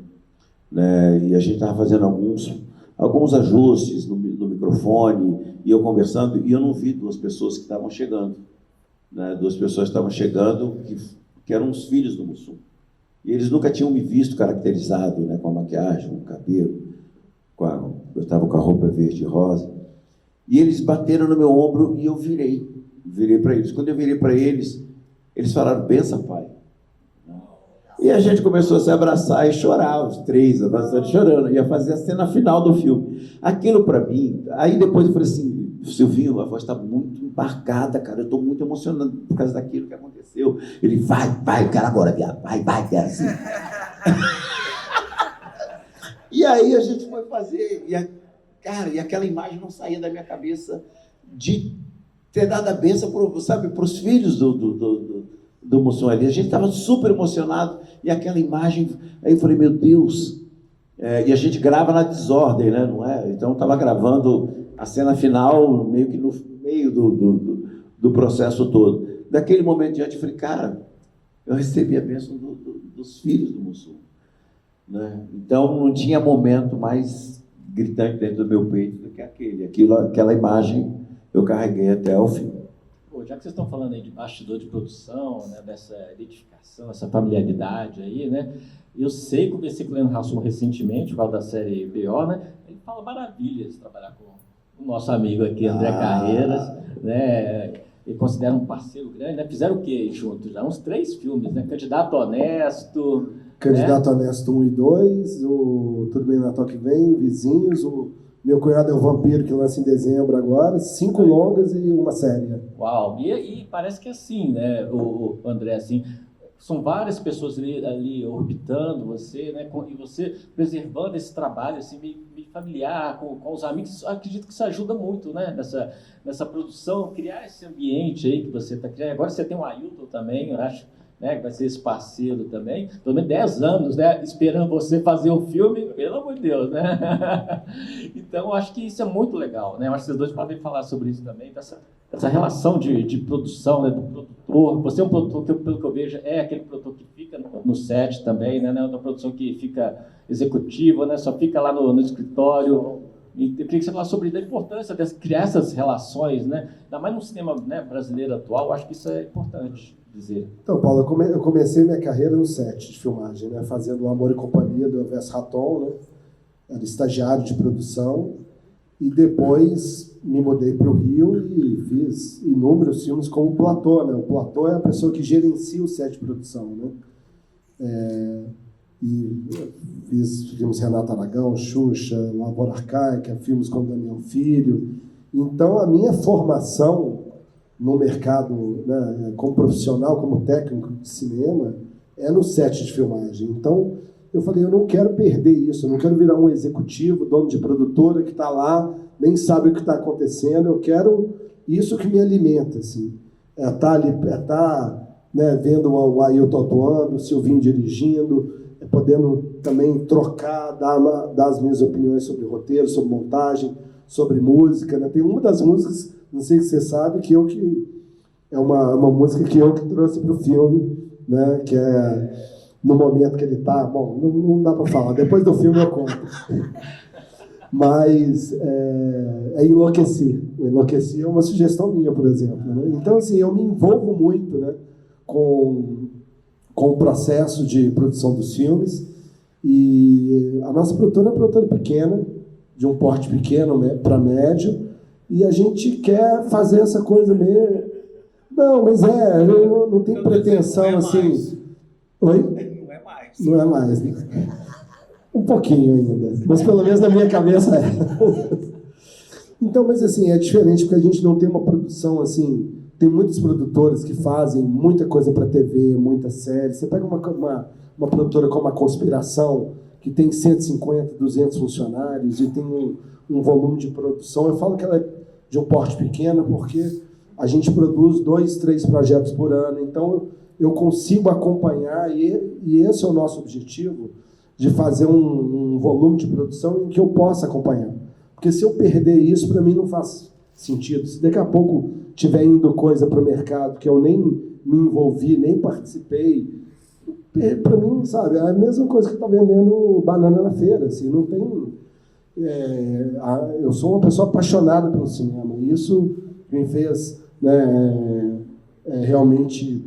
né, e a gente estava fazendo alguns ajustes no microfone, e eu conversando, e eu não vi 2 pessoas que estavam chegando, né, 2 pessoas estavam chegando que eram os filhos do Mussum. E eles nunca tinham me visto caracterizado, né, com a maquiagem, com o cabelo, eu estava com a roupa verde e rosa. E eles bateram no meu ombro e eu virei para eles. Quando eu virei para eles, eles falaram, benção, pai. E a gente começou a se abraçar e chorar, os 3 abraçando, chorando. Ia fazer a cena final do filme. Aquilo para mim... Aí depois eu falei assim, Silvinho, a voz está muito embarcada, cara. Eu estou muito emocionado por causa daquilo que aconteceu. Ele, vai, eu quero agora, viado. Vai, quero assim. E aí a gente foi fazer... E aquela imagem não saía da minha cabeça de ter dado a benção para os filhos do Mussum ali. A gente estava super emocionado, e aquela imagem, aí eu falei, meu Deus, e a gente grava na desordem, né, não é? Então estava gravando a cena final meio que no meio do processo todo. Daquele momento em diante eu falei, cara, eu recebi a bênção dos filhos do Mussum, né? Então não tinha momento mais gritante dentro do meu peito do que aquela imagem eu carreguei até o fim. Já que vocês estão falando aí de bastidor de produção, né, dessa identificação, essa familiaridade aí, né? Eu sei, conversei com o Leandro Hassum recentemente, por causa da série BO, né? Ele fala maravilhas de trabalhar com o nosso amigo aqui, André Carreiras, né? Ele considera um parceiro grande, né? Fizeram o quê juntos? Já uns 3 filmes, né? Candidato Honesto, Candidato Honesto 1 e 2, o Tudo Bem Natal que Vem, Vizinhos, o Meu Cunhado é o Vampiro, que lança em dezembro agora, 5 longas e uma série. Uau! E parece que é assim, né, o André, assim, são várias pessoas ali orbitando você, né, e você preservando esse trabalho assim, meio familiar, com os amigos. Eu acredito que isso ajuda muito, né, nessa produção, criar esse ambiente aí que você está criando. Agora você tem o Ailton também, eu acho, né, que vai ser esse parceiro também, pelo menos 10 anos, né, esperando você fazer o filme, pelo amor de Deus, né? Então, eu acho que isso é muito legal, né? Eu acho que vocês dois podem falar sobre isso também, dessa relação de produção, né, do produtor. Você é um produtor que, pelo que eu vejo, é aquele produtor que fica no set também, né? Não é uma produção que fica executiva, né? Só fica lá no escritório. E eu queria que você falasse sobre a importância de criar essas relações, né? Ainda mais no cinema, né, brasileiro atual, eu acho que isso é importante dizer. Então, Paulo, eu comecei minha carreira no set de filmagem, né? Fazendo o Amor e Companhia do Elvis Raton, né? Era estagiário de produção. E depois me mudei para o Rio e fiz inúmeros filmes como o Platô, né? O Platô é a pessoa que gerencia o set de produção, né? E fiz filmes Renato Aragão, Xuxa, Lavoura Arcaica, filmes com Daniel Filho. Então, a minha formação no mercado, né, como profissional, como técnico de cinema, é no set de filmagem. Então, eu falei, eu não quero perder isso, eu não quero virar um executivo, dono de produtora que está lá, nem sabe o que está acontecendo, eu quero isso que me alimenta, assim. Né, vendo o Ailton atuando, o Silvinho dirigindo, podendo também trocar, dar as minhas opiniões sobre roteiro, sobre montagem, sobre música, né? Tem uma das músicas, não sei se você sabe, que é uma música que eu que trouxe para o filme, né? Que é no momento que ele está... Bom, não dá para falar, depois do filme eu conto. Mas é Enlouqueci. O Enlouqueci é uma sugestão minha, por exemplo. Né? Então, assim, eu me envolvo muito, né, com o processo de produção dos filmes. E a nossa produtora é uma produtora pequena, de um porte pequeno para médio, e a gente quer fazer essa coisa meio... Não, mas não tem pretensão, não é assim... Mais. Oi? Não é mais. Não é mais, né? Um pouquinho ainda, mas pelo menos na minha cabeça é. Então, mas assim, é diferente porque a gente não tem uma produção assim... Tem muitos produtores que fazem muita coisa para TV, muita série. Você pega uma produtora como a Conspiração, que tem 150, 200 funcionários e tem um volume de produção. Eu falo que ela é de um porte pequeno porque a gente produz 2, 3 projetos por ano. Então, eu consigo acompanhar e esse é o nosso objetivo, de fazer um volume de produção em que eu possa acompanhar. Porque se eu perder isso, para mim não faz sentido. Se daqui a pouco tiver indo coisa para o mercado que eu nem me envolvi, nem participei, para mim, sabe, é a mesma coisa que está vendendo banana na feira. Assim, não tem... eu sou uma pessoa apaixonada pelo cinema. E isso me fez, né, realmente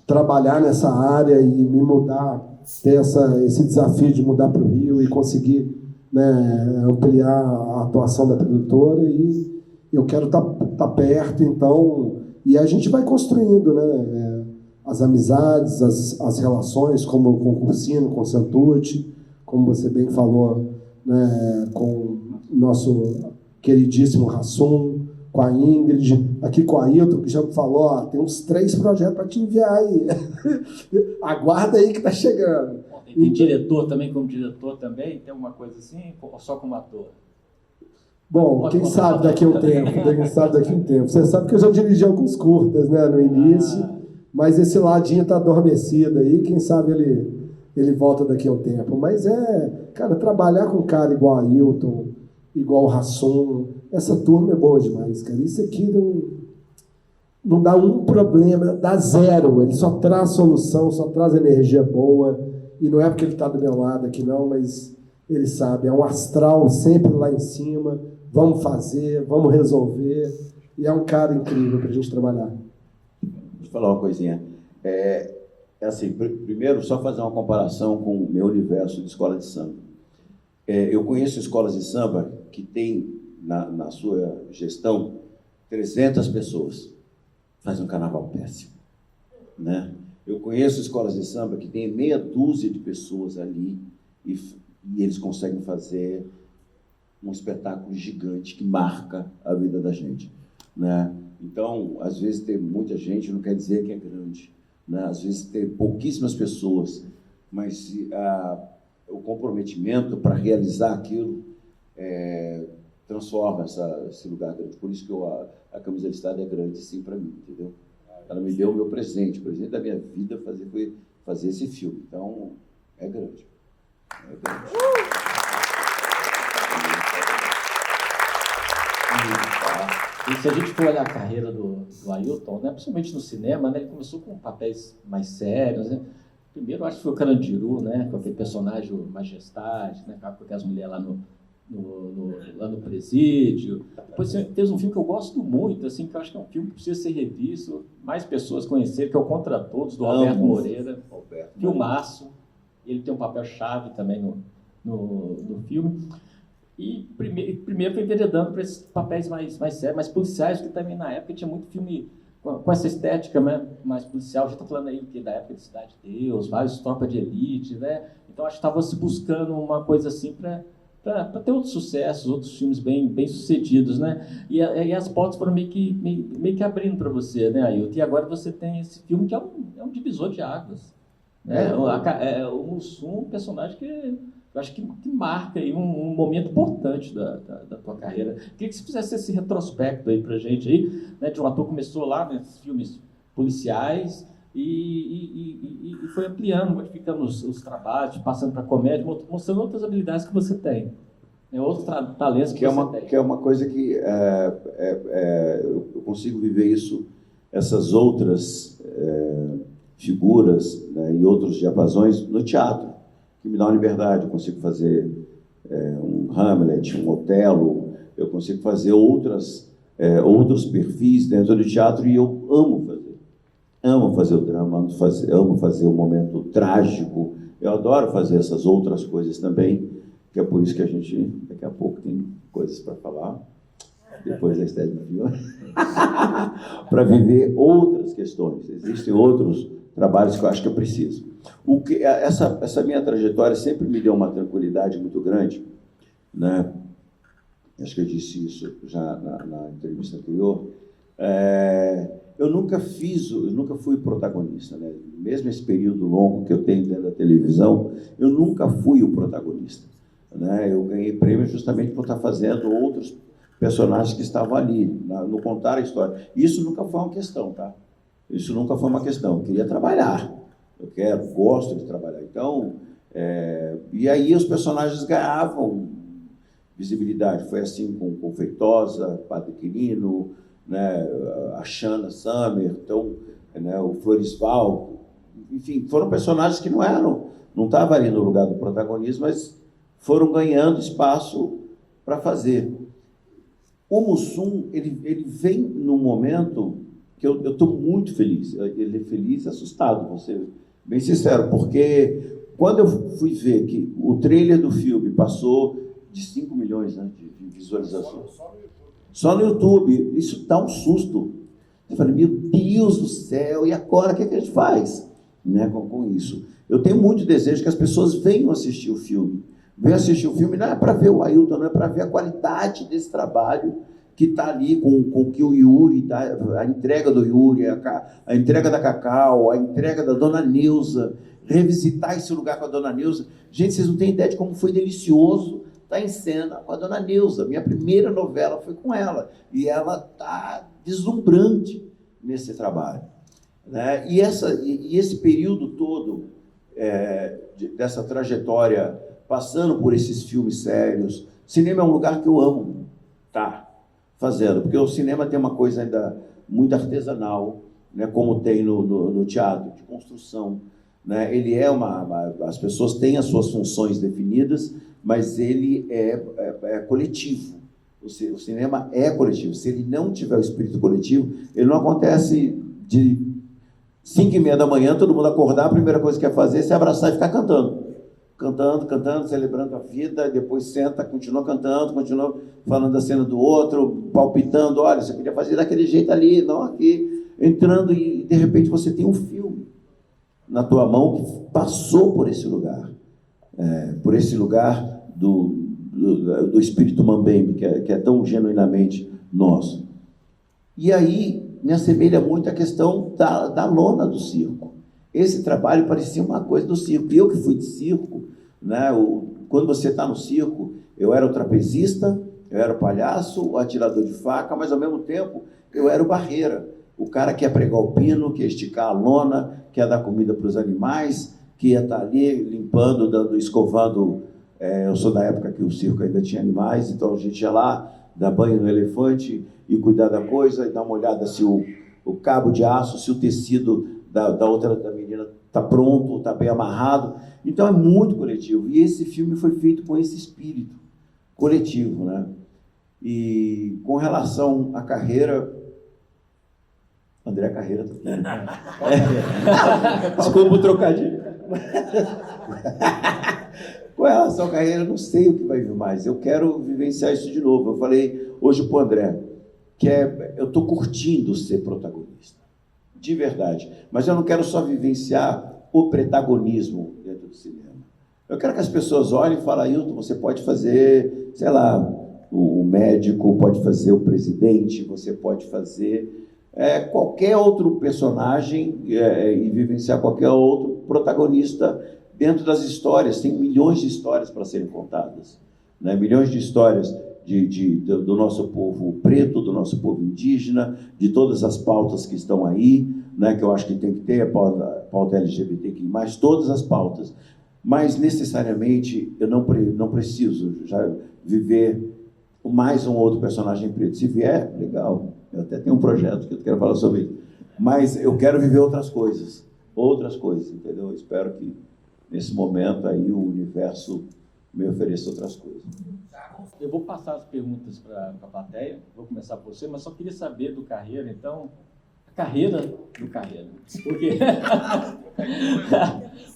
trabalhar nessa área e me mudar, ter esse desafio de mudar para o Rio e conseguir, né, ampliar a atuação da produtora. E eu quero estar perto, então, e a gente vai construindo, né, as amizades, as relações, como com o Cursino, com o Santucci, como você bem falou, né, com o nosso queridíssimo Rassum, com a Ingrid, aqui com a Ailton, que já me falou, ó, tem uns 3 projetos para te enviar aí. Aguarda aí que está chegando. Tem diretor também, como diretor também? Tem alguma coisa assim? Ou só como ator? Bom, quem sabe daqui a um tempo, Você sabe que eu já dirigi alguns curtas, né, no início, mas esse ladinho está adormecido aí, quem sabe ele volta daqui a um tempo. Mas cara, trabalhar com um cara igual a Ailton, igual o Rassum, essa turma é boa demais, cara. Isso aqui não dá um problema, dá zero. Ele só traz solução, só traz energia boa. E não é porque ele está do meu lado aqui, não, mas ele sabe. É um astral sempre lá em cima. Vamos fazer, vamos resolver. E é um cara incrível para a gente trabalhar. Deixa eu falar uma coisinha. Assim, primeiro, só fazer uma comparação com o meu universo de escola de samba. Eu conheço escolas de samba que têm na sua gestão 300 pessoas. Faz um carnaval péssimo, né? Eu conheço escolas de samba que tem meia dúzia de pessoas ali e eles conseguem fazer um espetáculo gigante que marca a vida da gente, né? Então, às vezes, ter muita gente não quer dizer que é grande, né? Às vezes, ter pouquíssimas pessoas, mas o comprometimento para realizar aquilo transforma esse lugar grande. Por isso que a Camisa de Estado é grande, sim, para mim, entendeu? Ela me deu o meu presente. O presente da minha vida foi fazer esse filme. Então, é grande. É grande. E se a gente for olhar a carreira do Ailton, né, principalmente no cinema, né, ele começou com papéis mais sérios, né? Primeiro, acho que foi o Carandiru, né, com aquele personagem Majestade, né, com aquelas mulheres lá no presídio. Depois fez um filme que eu gosto muito, assim, que eu acho que é um filme que precisa ser revisto, mais pessoas conhecerem, que é o Contra Todos, do Alberto Moreira. Filmaço. Ele tem um papel-chave também no filme. E primeiro foi enveredando para esses papéis mais sérios, mais policiais, porque também na época tinha muito filme com essa estética, né, mais policial. A gente está falando aí que da época de Cidade de Deus, vários Tropas de Elite, né? Então acho que estava se buscando uma coisa assim para ter outros sucessos, outros filmes bem sucedidos, né? E as portas foram meio que abrindo para você, né, Ailton? E agora você tem esse filme que é um divisor de águas, né? O Mussum, um personagem que eu acho que marca aí um momento importante da tua carreira. Queria que você fizesse esse retrospecto aí pra gente aí, né, de um ator que começou lá nesses filmes policiais e foi ampliando, modificando os trabalhos, passando para comédia, mostrando outras habilidades que você tem, né, outros talentos que você tem. Que é uma coisa que eu consigo viver isso, essas outras figuras, né, e outros diapasões no teatro, que me dá uma liberdade. Eu consigo fazer um Hamlet, um Otelo, eu consigo fazer outros perfis dentro do teatro e eu amo fazer. Amo fazer o drama, amo fazer o momento trágico. Eu adoro fazer essas outras coisas também, que é por isso que a gente, daqui a pouco, tem coisas para falar, depois da Esther do Filme, para viver outras questões. Existem outros trabalhos que eu acho que eu preciso. Essa minha trajetória sempre me deu uma tranquilidade muito grande, né? Acho que eu disse isso já na entrevista anterior. Eu nunca fui protagonista, né? Mesmo esse período longo que eu tenho dentro da televisão, eu nunca fui o protagonista, né? Eu ganhei prêmio justamente por estar fazendo outros personagens que estavam ali, no contar a história. Isso nunca foi uma questão, tá? Isso nunca foi uma questão. Eu queria trabalhar. Gosto de trabalhar. Então, e aí os personagens ganhavam visibilidade. Foi assim com Feitosa, Padre Quirino, né, a Xana Summer, então, né, o Floresval. Enfim, foram personagens que não estavam ali no lugar do protagonismo, mas foram ganhando espaço para fazer. O Mussum, ele vem num momento que eu estou muito feliz. Ele é feliz e assustado, vou ser bem sincero, porque quando eu fui ver que o trailer do filme passou de 5 milhões, né, de visualizações. Só no YouTube. Isso dá um susto. Eu falei, meu Deus do céu, e agora o que a gente faz, né, com isso? Eu tenho muito desejo que as pessoas venham assistir o filme. Venham assistir o filme não é para ver o Ailton, não é para ver a qualidade desse trabalho que está ali com que o Yuri, a entrega do Yuri, a entrega da Cacau, a entrega da Dona Neuza, revisitar esse lugar com a Dona Neuza. Gente, vocês não têm ideia de como foi delicioso estar em cena com a Dona Neuza. Minha primeira novela foi com ela. E ela está deslumbrante nesse trabalho, né? E esse período todo dessa trajetória, passando por esses filmes sérios, cinema é um lugar que eu amo fazendo, porque o cinema tem uma coisa ainda muito artesanal, né, como tem no teatro, de construção, né? Ele as pessoas têm as suas funções definidas, mas ele é coletivo. O cinema é coletivo. Se ele não tiver o espírito coletivo, ele não acontece de 5h30 da manhã, todo mundo acordar, a primeira coisa que quer fazer é se abraçar e ficar cantando. Cantando, celebrando a vida, depois senta, continua cantando, continua falando da cena do outro, palpitando, olha, você podia fazer daquele jeito ali, não aqui, entrando e, de repente, você tem um filme. na tua mão que passou por esse lugar. Por esse lugar do espírito mambembe, que é tão genuinamente nosso. E aí me assemelha muito a questão da lona do circo. Esse trabalho parecia uma coisa do circo. E eu que fui de circo, né, quando você está no circo, eu era o trapezista, eu era o palhaço, o atirador de faca, mas ao mesmo tempo eu era o barreira, o cara que ia pregar o pino, que ia esticar a lona, que ia dar comida para os animais, que ia estar ali limpando, escovando. Eu sou da época que o circo ainda tinha animais, então a gente ia lá, dar banho no elefante e cuidar da coisa, e dar uma olhada se o cabo de aço, se o tecido da outra da menina está pronto, está bem amarrado. Então é muito coletivo. E esse filme foi feito com esse espírito coletivo, né? E com relação à carreira... André Carreira tá aqui. Desculpa o trocadilho. Com relação à carreira, eu não sei o que vai vir mais. Eu quero vivenciar isso de novo. Eu falei hoje para o André que eu estou curtindo ser protagonista, de verdade. Mas eu não quero só vivenciar o protagonismo dentro do cinema. Eu quero que as pessoas olhem e falem: Ailton, você pode fazer, sei lá, o médico, pode fazer o presidente, você pode fazer qualquer outro personagem e vivenciar qualquer outro protagonista dentro das histórias. Tem milhões de histórias para serem contadas, né? Milhões de histórias do nosso povo preto, do nosso povo indígena, de todas as pautas que estão aí, né? Que eu acho que tem que ter a pauta LGBTQI+, todas as pautas. Mas, necessariamente, eu não preciso já viver mais um outro personagem preto. Se vier, legal. Eu até tenho um projeto que eu quero falar sobre isso. Mas eu quero viver outras coisas, entendeu? Eu espero que, nesse momento aí, o universo me ofereça outras coisas. Eu vou passar as perguntas para a plateia, vou começar por você, mas só queria saber do Carreira, então, a carreira do Carreira.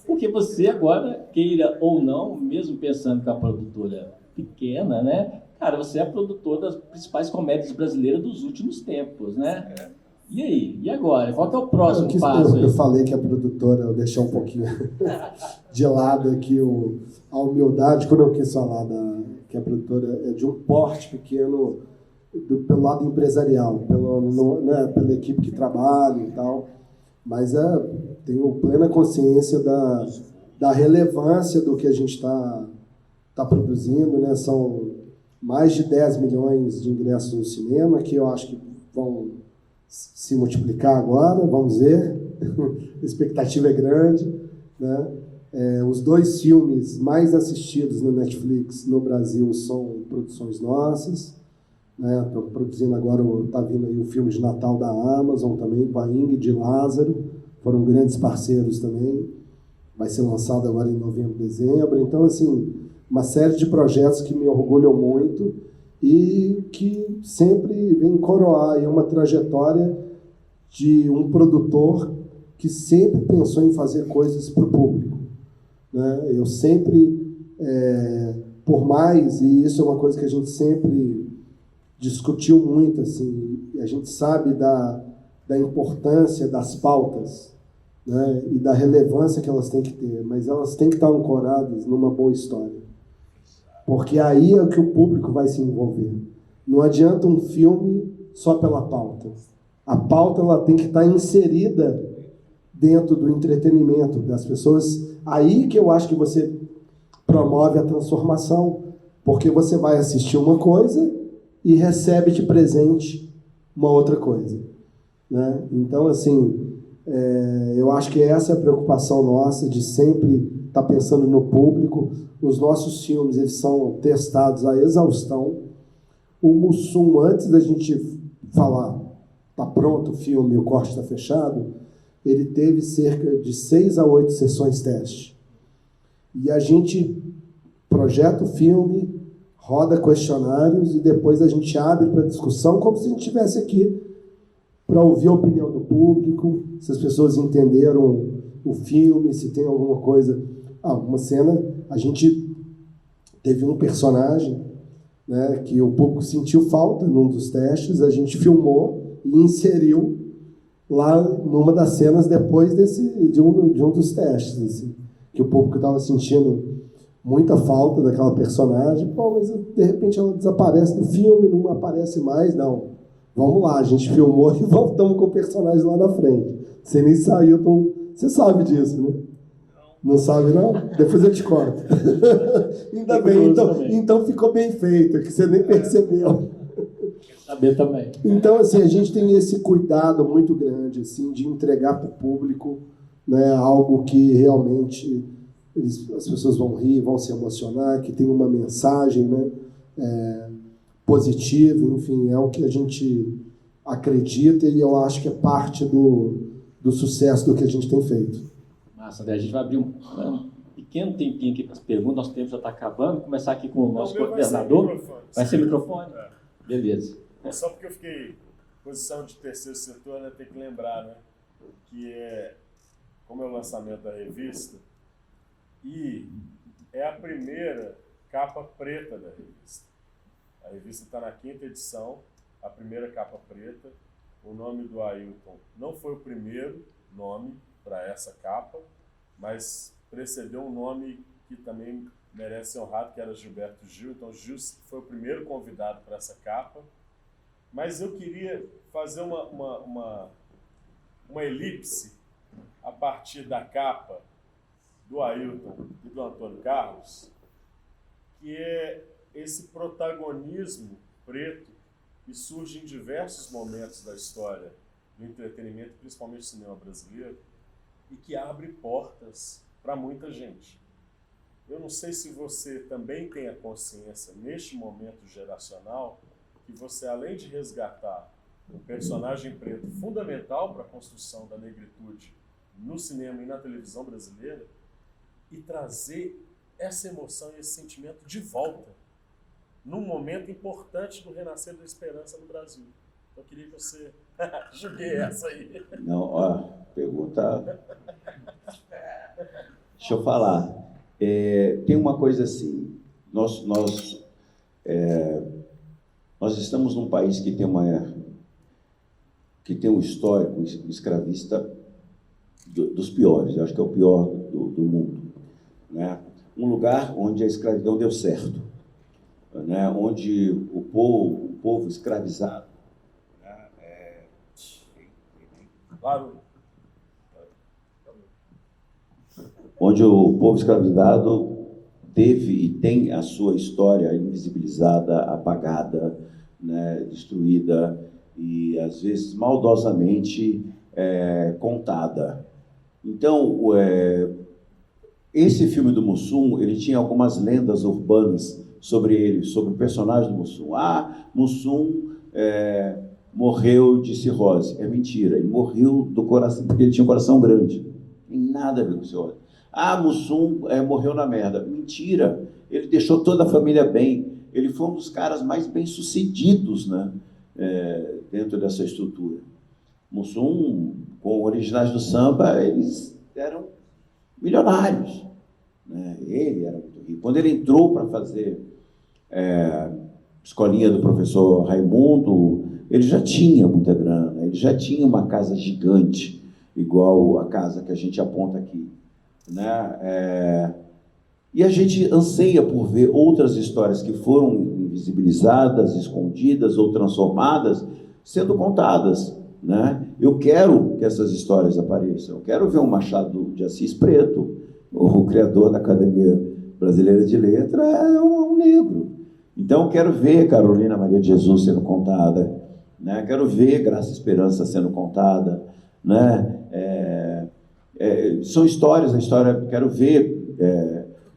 Porque você agora, queira ou não, mesmo pensando que a produtora pequena, né? Cara, você é produtor das principais comédias brasileiras dos últimos tempos, né? E aí? E agora? Qual que é o próximo passo aí? Eu falei que a produtora, eu deixei um pouquinho de lado aqui a humildade, quando eu quis falar que a produtora é de um porte pequeno pelo lado empresarial, pela equipe que trabalha e tal, mas tenho plena consciência da relevância do que a gente está produzindo, né? São mais de 10 milhões de ingressos no cinema, que eu acho que vão se multiplicar agora, vamos ver. A expectativa é grande, né? Os 2 filmes mais assistidos no Netflix no Brasil são produções nossas, né? Estou produzindo agora, está vindo aí o filme de Natal da Amazon também, com a Ingrid e Lázaro, foram grandes parceiros também, vai ser lançado agora em novembro, dezembro. Então, assim, uma série de projetos que me orgulham muito e que sempre vem coroar aí uma trajetória de um produtor que sempre pensou em fazer coisas para o público, né? Eu sempre, por mais, e isso é uma coisa que a gente sempre discutiu muito, assim, a gente sabe da importância das pautas, né? E da relevância que elas têm que ter, mas elas têm que estar ancoradas numa boa história. Porque aí é que o público vai se envolver. Não adianta um filme só pela pauta. A pauta ela tem que estar inserida dentro do entretenimento das pessoas. Aí que eu acho que você promove a transformação, porque você vai assistir uma coisa e recebe de presente uma outra coisa, né? Então, assim, eu acho que essa é a preocupação nossa, de sempre estar pensando no público. Os nossos filmes, eles são testados à exaustão. O Mussum, antes da gente falar, está pronto o filme, o corte está fechado, ele teve cerca de 6 a 8 sessões teste. E a gente projeta o filme, roda questionários e depois a gente abre para discussão, como se a gente estivesse aqui para ouvir a opinião do público, se as pessoas entenderam o filme, se tem alguma coisa, alguma cena. A gente teve um personagem, né, que o público sentiu falta num dos testes, a gente filmou e inseriu lá numa das cenas depois de um dos testes, assim, que o público estava sentindo muita falta daquela personagem. Pô, mas de repente ela desaparece do filme, não aparece mais, não. Vamos lá, a gente filmou e voltamos com o personagem lá na frente. Você nem saiu, então você sabe disso, né? Não sabe, não? Depois eu te corto. Ainda bem, então ficou bem feito, que você nem percebeu. Saber também. Então, assim, a gente tem esse cuidado muito grande, assim, de entregar para o público, né, algo que realmente as pessoas vão rir, vão se emocionar, que tem uma mensagem, né, positiva, enfim, é o que a gente acredita e eu acho que é parte do sucesso do que a gente tem feito. Massa, André, a gente vai abrir um pequeno tempinho aqui para as perguntas, nosso tempo já está acabando. Vou começar aqui com o nosso coordenador. Vai ser microfone? Beleza. Só porque eu fiquei posição de terceiro setor, né, tem que lembrar, né, que como é o lançamento da revista, e é a primeira capa preta da revista. A revista está na 5ª edição, a primeira capa preta. O nome do Ailton não foi o primeiro nome para essa capa, mas precedeu um nome que também merece ser honrado, que era Gilberto Gil. Então, Gil foi o primeiro convidado para essa capa. Mas eu queria fazer uma elipse a partir da capa do Ailton e do Antônio Carlos, que é esse protagonismo preto que surge em diversos momentos da história do entretenimento, principalmente do cinema brasileiro, e que abre portas para muita gente. Eu não sei se você também tem a consciência, neste momento geracional, que você, além de resgatar um personagem preto fundamental para a construção da negritude no cinema e na televisão brasileira, e trazer essa emoção e esse sentimento de volta, num momento importante do renascer da esperança no Brasil. Então, eu queria que você joguei essa aí. Não, ó, pergunta... Deixa eu falar. Tem uma coisa assim, nós estamos num país que tem um histórico escravista dos piores, eu acho que é o pior do mundo, né? Um lugar onde a escravidão deu certo, né? Onde o povo escravizado, né? Onde o povo escravizado teve e tem a sua história invisibilizada, apagada, né, destruída e, às vezes, maldosamente contada. Então, esse filme do Mussum, ele tinha algumas lendas urbanas sobre ele, sobre o personagem do Mussum. Mussum morreu de cirrose. É mentira, ele morreu do coração, porque ele tinha um coração grande. Não tem nada a ver com cirrose. Mussum morreu na merda. Mentira, ele deixou toda a família bem. Ele foi um dos caras mais bem-sucedidos, né, dentro dessa estrutura. Mussum, com originais do samba, eles eram milionários, né? Ele era muito rico. Quando ele entrou para fazer escolinha do professor Raimundo, ele já tinha muita grana, ele já tinha uma casa gigante, igual a casa que a gente aponta aqui, né? E a gente anseia por ver outras histórias que foram invisibilizadas, escondidas ou transformadas, sendo contadas, né? Eu quero que essas histórias apareçam. Eu quero ver um Machado de Assis preto. O criador da Academia Brasileira de Letras é um negro. Então, eu quero ver Carolina Maria de Jesus sendo contada, né? Quero ver Graça e Esperança sendo contada, né? São histórias, quero ver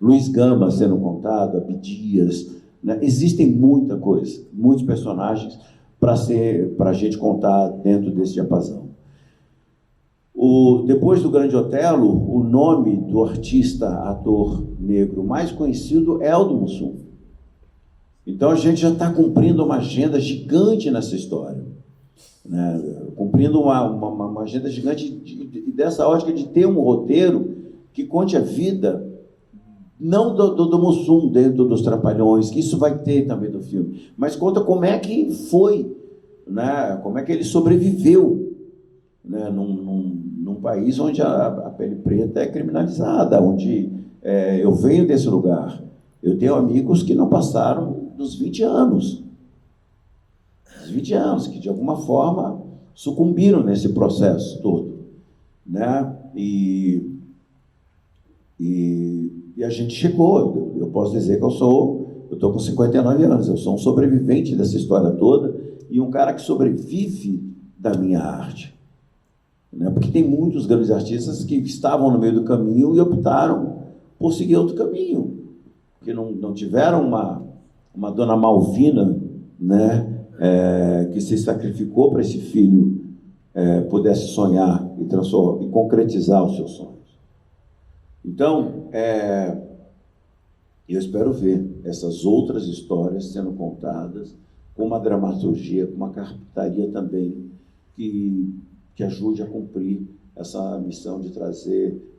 Luiz Gama sendo contado, Abdias, né? Existem muita coisa, muitos personagens para a gente contar dentro desse diapasão. Depois do Grande Otelo, o nome do artista, ator negro mais conhecido é o do Mussum. Então, a gente já está cumprindo uma agenda gigante nessa história, né? Cumprindo uma agenda gigante dessa ótica de ter um roteiro que conte a vida, não do Mussum dentro dos Trapalhões, que isso vai ter também do filme, mas conta como é que foi, né? Como é que ele sobreviveu, né, num país onde a pele preta é criminalizada, onde eu venho desse lugar. Eu tenho amigos que não passaram dos 20 anos. Os 20 anos, que de alguma forma sucumbiram nesse processo todo, né? E a gente chegou, eu posso dizer que eu estou com 59 anos, eu sou um sobrevivente dessa história toda e um cara que sobrevive da minha arte, né? Porque tem muitos grandes artistas que estavam no meio do caminho e optaram por seguir outro caminho, que não tiveram uma dona Malvina, né? Que se sacrificou para esse filho pudesse sonhar e concretizar os seus sonhos. Então, eu espero ver essas outras histórias sendo contadas com uma dramaturgia, com uma carpintaria também que ajude a cumprir essa missão de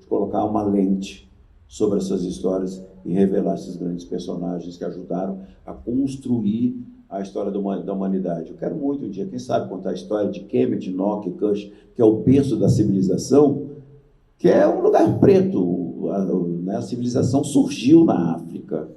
colocar uma lente sobre essas histórias e revelar esses grandes personagens que ajudaram a construir a história da humanidade. Eu quero muito um dia, quem sabe, contar a história de Kemet, Enoch, Cush, que é o berço da civilização, que é um lugar preto. A civilização surgiu na África,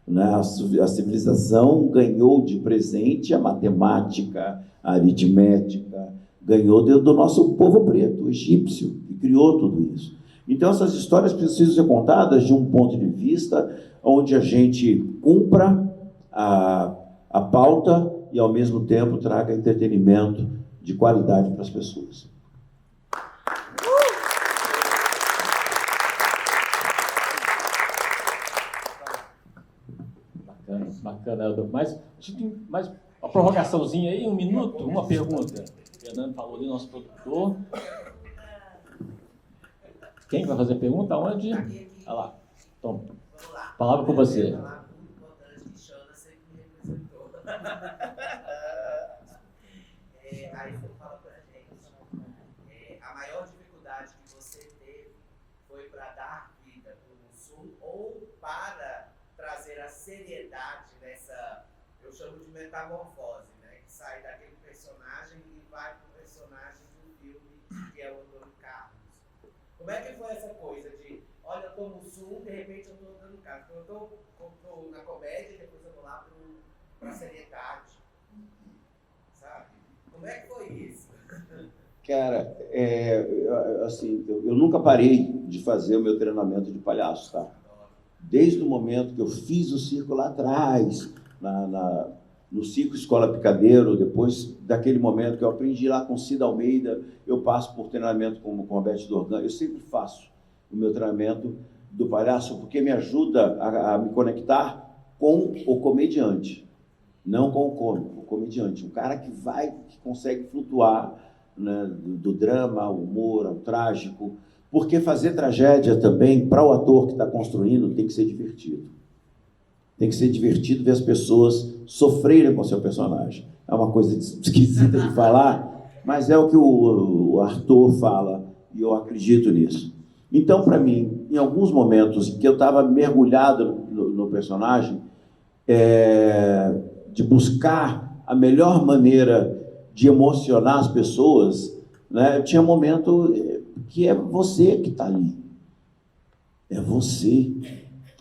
né? A civilização ganhou de presente a matemática, a aritmética, ganhou do nosso povo preto, o egípcio, que criou tudo isso. Então, essas histórias precisam ser contadas de um ponto de vista onde a gente cumpra a pauta e, ao mesmo tempo, traga entretenimento de qualidade para as pessoas. Bacana, Elder. Mas tem mais uma prorrogaçãozinha aí, 1 minuto, uma pergunta. O Fernando falou ali, nosso produtor. Quem vai fazer a pergunta? Onde? Olha lá. Toma. Palavra com você. Aí você fala pra gente, a maior dificuldade que você teve foi para dar vida para o Mussum ou para trazer a seriedade nessa, eu chamo de metamorfose, né? Que sai daquele personagem e vai para o personagem do filme, que é o Antônio Carlos. Como é que foi essa coisa de, olha, eu tô Mussum, de repente eu tô Antônio Carlos, eu tô na comédia, depois eu vou lá para a seriedade, sabe? Como é que foi isso? Cara, assim, eu nunca parei de fazer o meu treinamento de palhaço, tá? Desde o momento que eu fiz o circo lá atrás, no Circo Escola Picadeiro, depois daquele momento que eu aprendi lá com Cida Almeida, eu passo por treinamento com a Beth Dorgan, eu sempre faço o meu treinamento do palhaço, porque me ajuda a me conectar com o comediante, não com o cômico, o comediante, um cara que consegue flutuar, né, do drama ao humor, ao trágico, porque fazer tragédia também, para o ator que está construindo, tem que ser divertido. Tem que ser divertido ver as pessoas sofrerem com o seu personagem. É uma coisa esquisita de falar, mas é o que o Arthur fala, e eu acredito nisso. Então, para mim, em alguns momentos que eu estava mergulhado no personagem, de buscar a melhor maneira de emocionar as pessoas, né, tinha um momento que é você que está ali. É você.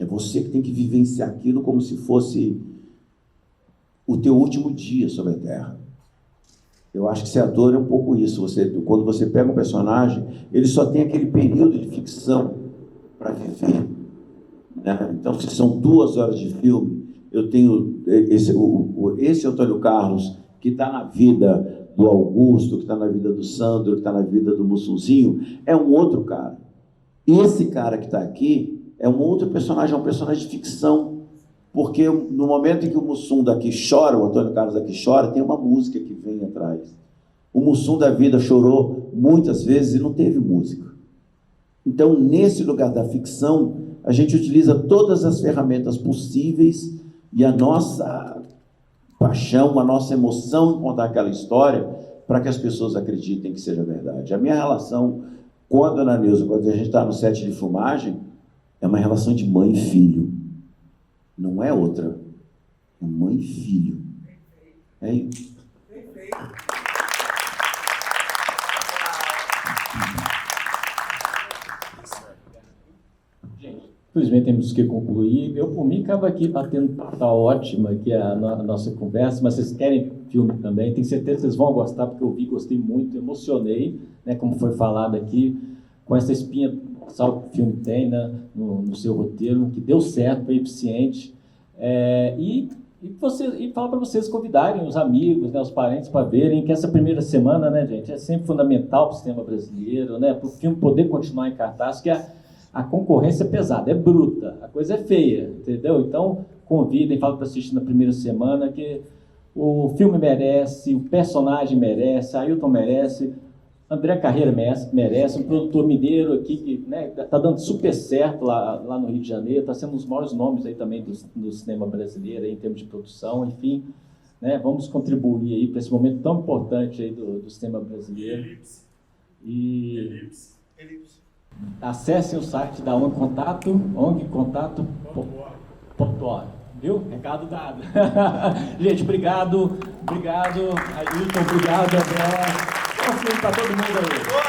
É você que tem que vivenciar aquilo como se fosse o teu último dia sobre a Terra. Eu acho que ser ator é um pouco isso. Quando você pega um personagem, ele só tem aquele período de ficção para viver, né? Então, se são 2 horas de filme, eu tenho esse Antônio Carlos, que está na vida do Augusto, que está na vida do Sandro, que está na vida do Mussunzinho, é um outro cara. Esse cara que está aqui é um outro personagem, é um personagem de ficção, porque no momento em que o Mussum daqui chora, o Antônio Carlos daqui chora, tem uma música que vem atrás. O Mussum da vida chorou muitas vezes e não teve música. Então, nesse lugar da ficção, a gente utiliza todas as ferramentas possíveis e a nossa paixão, a nossa emoção em contar aquela história para que as pessoas acreditem que seja verdade. A minha relação com a Dona Neuza, quando a gente está no set de filmagem, é uma relação de mãe e filho. Não é outra. É mãe e filho. É isso. Perfeito. Infelizmente temos que concluir. Eu, por mim, acabo aqui batendo, tá ótima aqui a nossa conversa, mas vocês querem filme também, tenho certeza que vocês vão gostar, porque eu vi, gostei muito, emocionei, né, como foi falado aqui, com essa espinha dorsal que o filme tem, né, no seu roteiro, que deu certo, foi eficiente. E falo para vocês convidarem os amigos, né, os parentes para verem que essa primeira semana, né, gente, é sempre fundamental para o cinema brasileiro, né, para o filme poder continuar em cartaz, que a concorrência é pesada, é bruta, a coisa é feia, entendeu? Então, convidem, falo para assistir na primeira semana, que o filme merece, o personagem merece, Ailton merece, André Carreira merece, um produtor mineiro aqui que está dando super certo lá no Rio de Janeiro, está sendo um dos maiores nomes aí também do cinema brasileiro aí, em termos de produção, enfim, né, vamos contribuir aí para esse momento tão importante aí do cinema brasileiro. Elipse. Acessem o site da ONG Contato, ongcontato.org. Viu? Recado dado. Gente, obrigado. Ailton, obrigado, André. Um filme para todo mundo aí.